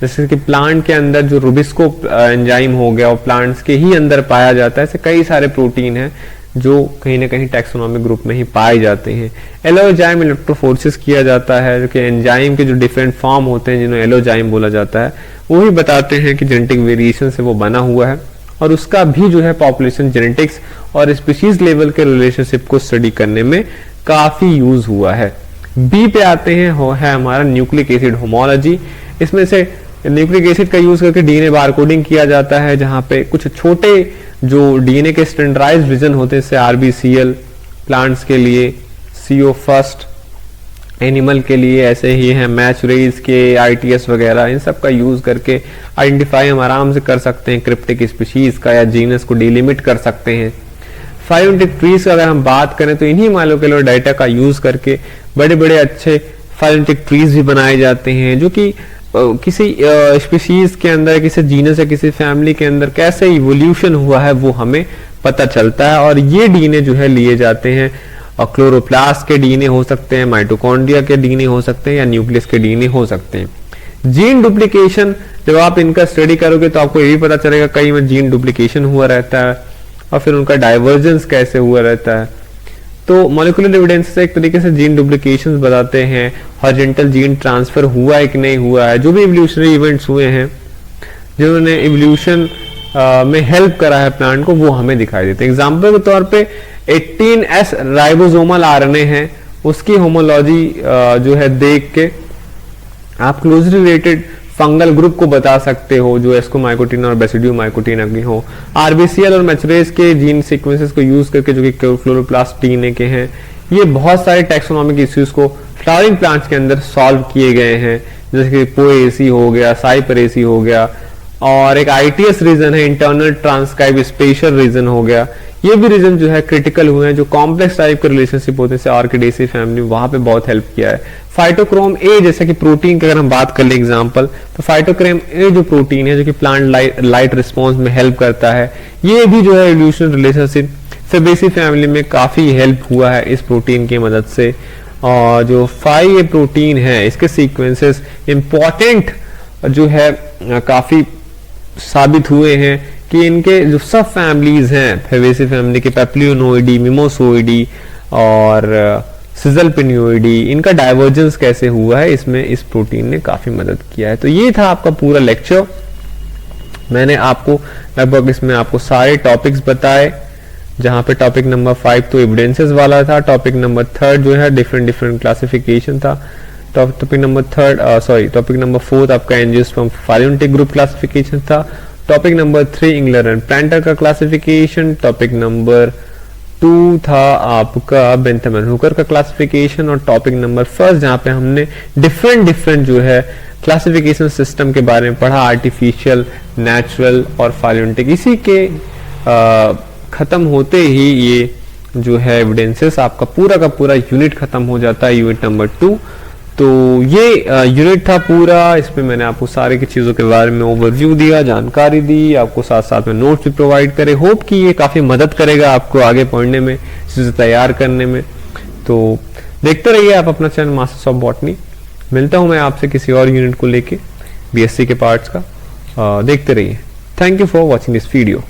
जैसे कि प्लांट के अंदर जो रुबिस्को एंजाइम हो गया, और प्लांट्स के ही अंदर पाया जाता है। ऐसे कई सारे प्रोटीन हैं जो कहीं ना कहीं टैक्सोनॉमिक ग्रुप में ही पाए जाते हैं। एलोजाइम इलेक्ट्रोफोरेसिस किया जाता है, जो कि एंजाइम के जो डिफरेंट फॉर्म होते हैं जिन्हें एलोजाइम बोला जाता है, वो ही बताते हैं कि जेनेटिक वेरिएशन से वो बना हुआ है। और उसका भी जो है पॉपुलेशन जेनेटिक्स और स्पीशीज लेवल के रिलेशनशिप को स्टडी करने में काफी यूज हुआ है। बी पे आते हैं, है हमारा न्यूक्लिक एसिड होमोलॉजी। इसमें से न्यूक्लिक एसिड का यूज करके डीएनए बारकोडिंग किया जाता है, जहां पे कुछ छोटे जो डीएनए के स्टैंडर्डाइज्ड वर्जन होते हैं, जैसे आरबीसीएल प्लांट्स के लिए, सीओ फर्स्ट एनिमल के लिए ऐसे ही है, मैच रेज के, आईटीएस वगैरह, इन सब का यूज करके आइडेंटिफाई हम आराम से कर सकते हैं क्रिप्टिक स्पीशीज का या जीनस को डिलिमिट कर सकते हैं। फाइलोजेनेटिक ट्रीज का अगर हम बात करें तो इन्हीं मॉलिक्यूलर डाटा का यूज करके बड़े बड़े अच्छे फाइलोजेनेटिक ट्रीज भी बनाए जाते हैं, जो कि किसी स्पीशीज के अंदर, किसी जीनस या किसी फैमिली के अंदर कैसे इवोल्यूशन हुआ है वो हमें पता चलता है। और ये डीएनए जो है लिए जाते हैं, और क्लोरोप्लास्ट के डीएनए हो सकते हैं, माइटोकॉन्ड्रिया के डीएनए हो सकते हैं, या न्यूक्लियस के डीएनए हो सकते हैं। जीन डुप्लीकेशन, जब आप इनका स्टडी करोगे तो आपको ये भी पता चलेगा कई में जीन डुप्लीकेशन हुआ रहता है, और फिर उनका डाइवर्जेंस कैसे हुआ रहता है। तो मॉलिक्यूलर एविडेंस से एक तरीके से जीन डुप्लीकेशंस बताते हैं, हॉरिजॉन्टल जीन ट्रांसफर हुआ है कि नहीं हुआ है, जो भी इवोल्यूशनरी इवेंट्स हुए हैं जिन्होंने इवोल्यूशन में हेल्प करा है प्लांट को, वो हमें दिखाई देते हैं। एग्जाम्पल के तौर पे 18S राइबोसोमल आरएनए है, उसकी होमोलॉजी जो है देख के आप क्लोजली रिलेटेड फंगल ग्रुप को बता सकते हो, जो एस्कोमाइकोटिन और बेसिडियोमाइकोटिन की हो। आरबीसीएल और मैचुरेज के जीन सीक्वेंसेस को यूज करके, जो कि क्लोरोप्लास्ट डीएनए के हैं, ये बहुत सारे टैक्सोनॉमिक इश्यूज को फ्लावरिंग प्लांट्स के अंदर सॉल्व किए गए हैं, जैसे कि पोएसी हो गया, साइपरेसी हो गया, और एक आईटीएस रीजन है, इंटरनल ट्रांसक्राइब स्पेशल रीजन हो गया। ये भी रीजन जो है क्रिटिकल हुए हैं, जो कॉम्प्लेक्स टाइप के रिलेशनशिप होते हैं, जैसे ऑर्किडेसी फैमिली, वहां पे बहुत हेल्प किया है। फाइटोक्रोम ए, जैसे कि प्रोटीन की अगर हम बात कर ले एग्जांपल, तो फाइटोक्रोम ए जो प्रोटीन है, जो कि प्लांट लाइट रिस्पॉन्स में हेल्प करता है, ये भी जो है एवोल्यूशन रिलेशनशिप फेबेसी फैमिली में काफी हेल्प हुआ है इस प्रोटीन की मदद से। और जो 5A प्रोटीन है, इसके सीक्वेंसेस इंपॉर्टेंट जो है काफी साबित हुए हैं कि इनके जो सब फैमिलीज हैं फेबेसी फैमिली के, पेप्लियोनोइडी, मिमोसोइडी और सिजलपिनियोइडी, इनका डाइवर्जेंस कैसे हुआ है, इसमें इस प्रोटीन ने काफी मदद किया है। तो ये था आपका पूरा लेक्चर। मैंने आपको लगभग इसमें आपको सारे टॉपिक्स बताए, जहां पे टॉपिक नंबर 5 तो एविडेंसेस वाला था, टॉपिक नंबर 3 जो है डिफरेंट क्लासिफिकेशन था, टॉपिक नंबर 4 आपका एंजियोस्पर्म फाइलोजेनेटिक ग्रुप क्लासिफिकेशन था, टॉपिक नंबर 3 इंगलर एंड प्लांटर का क्लासिफिकेशन, टॉपिक नंबर 2 था आपका बेंथम एंड हुकर का क्लासिफिकेशन, और टॉपिक नंबर 1 जहां पे हमने डिफरेंट जो है क्लासिफिकेशन सिस्टम के बारे में पढ़ा, आर्टिफिशियल, नेचुरल और फाइलोजेनेटिक। इसी के खत्म होते ही ये जो है एविडेंसेस आपका पूरा का पूरा यूनिट खत्म हो जाता है, यूनिट नंबर 2। तो ये यूनिट था पूरा, इसमें मैंने आपको सारे की चीज़ों के बारे में ओवरव्यू दिया, जानकारी दी, आपको साथ साथ में नोट्स भी प्रोवाइड करे। होप कि ये काफ़ी मदद करेगा आपको आगे पढ़ने में, चीज़ें तैयार करने में। तो देखते रहिए आप अपना चैनल मास्टर्स ऑफ बॉटनी। मिलता हूँ मैं आपसे किसी और यूनिट को लेके बीएससी के पार्ट्स का। देखते रहिए। Thank you for watching this video.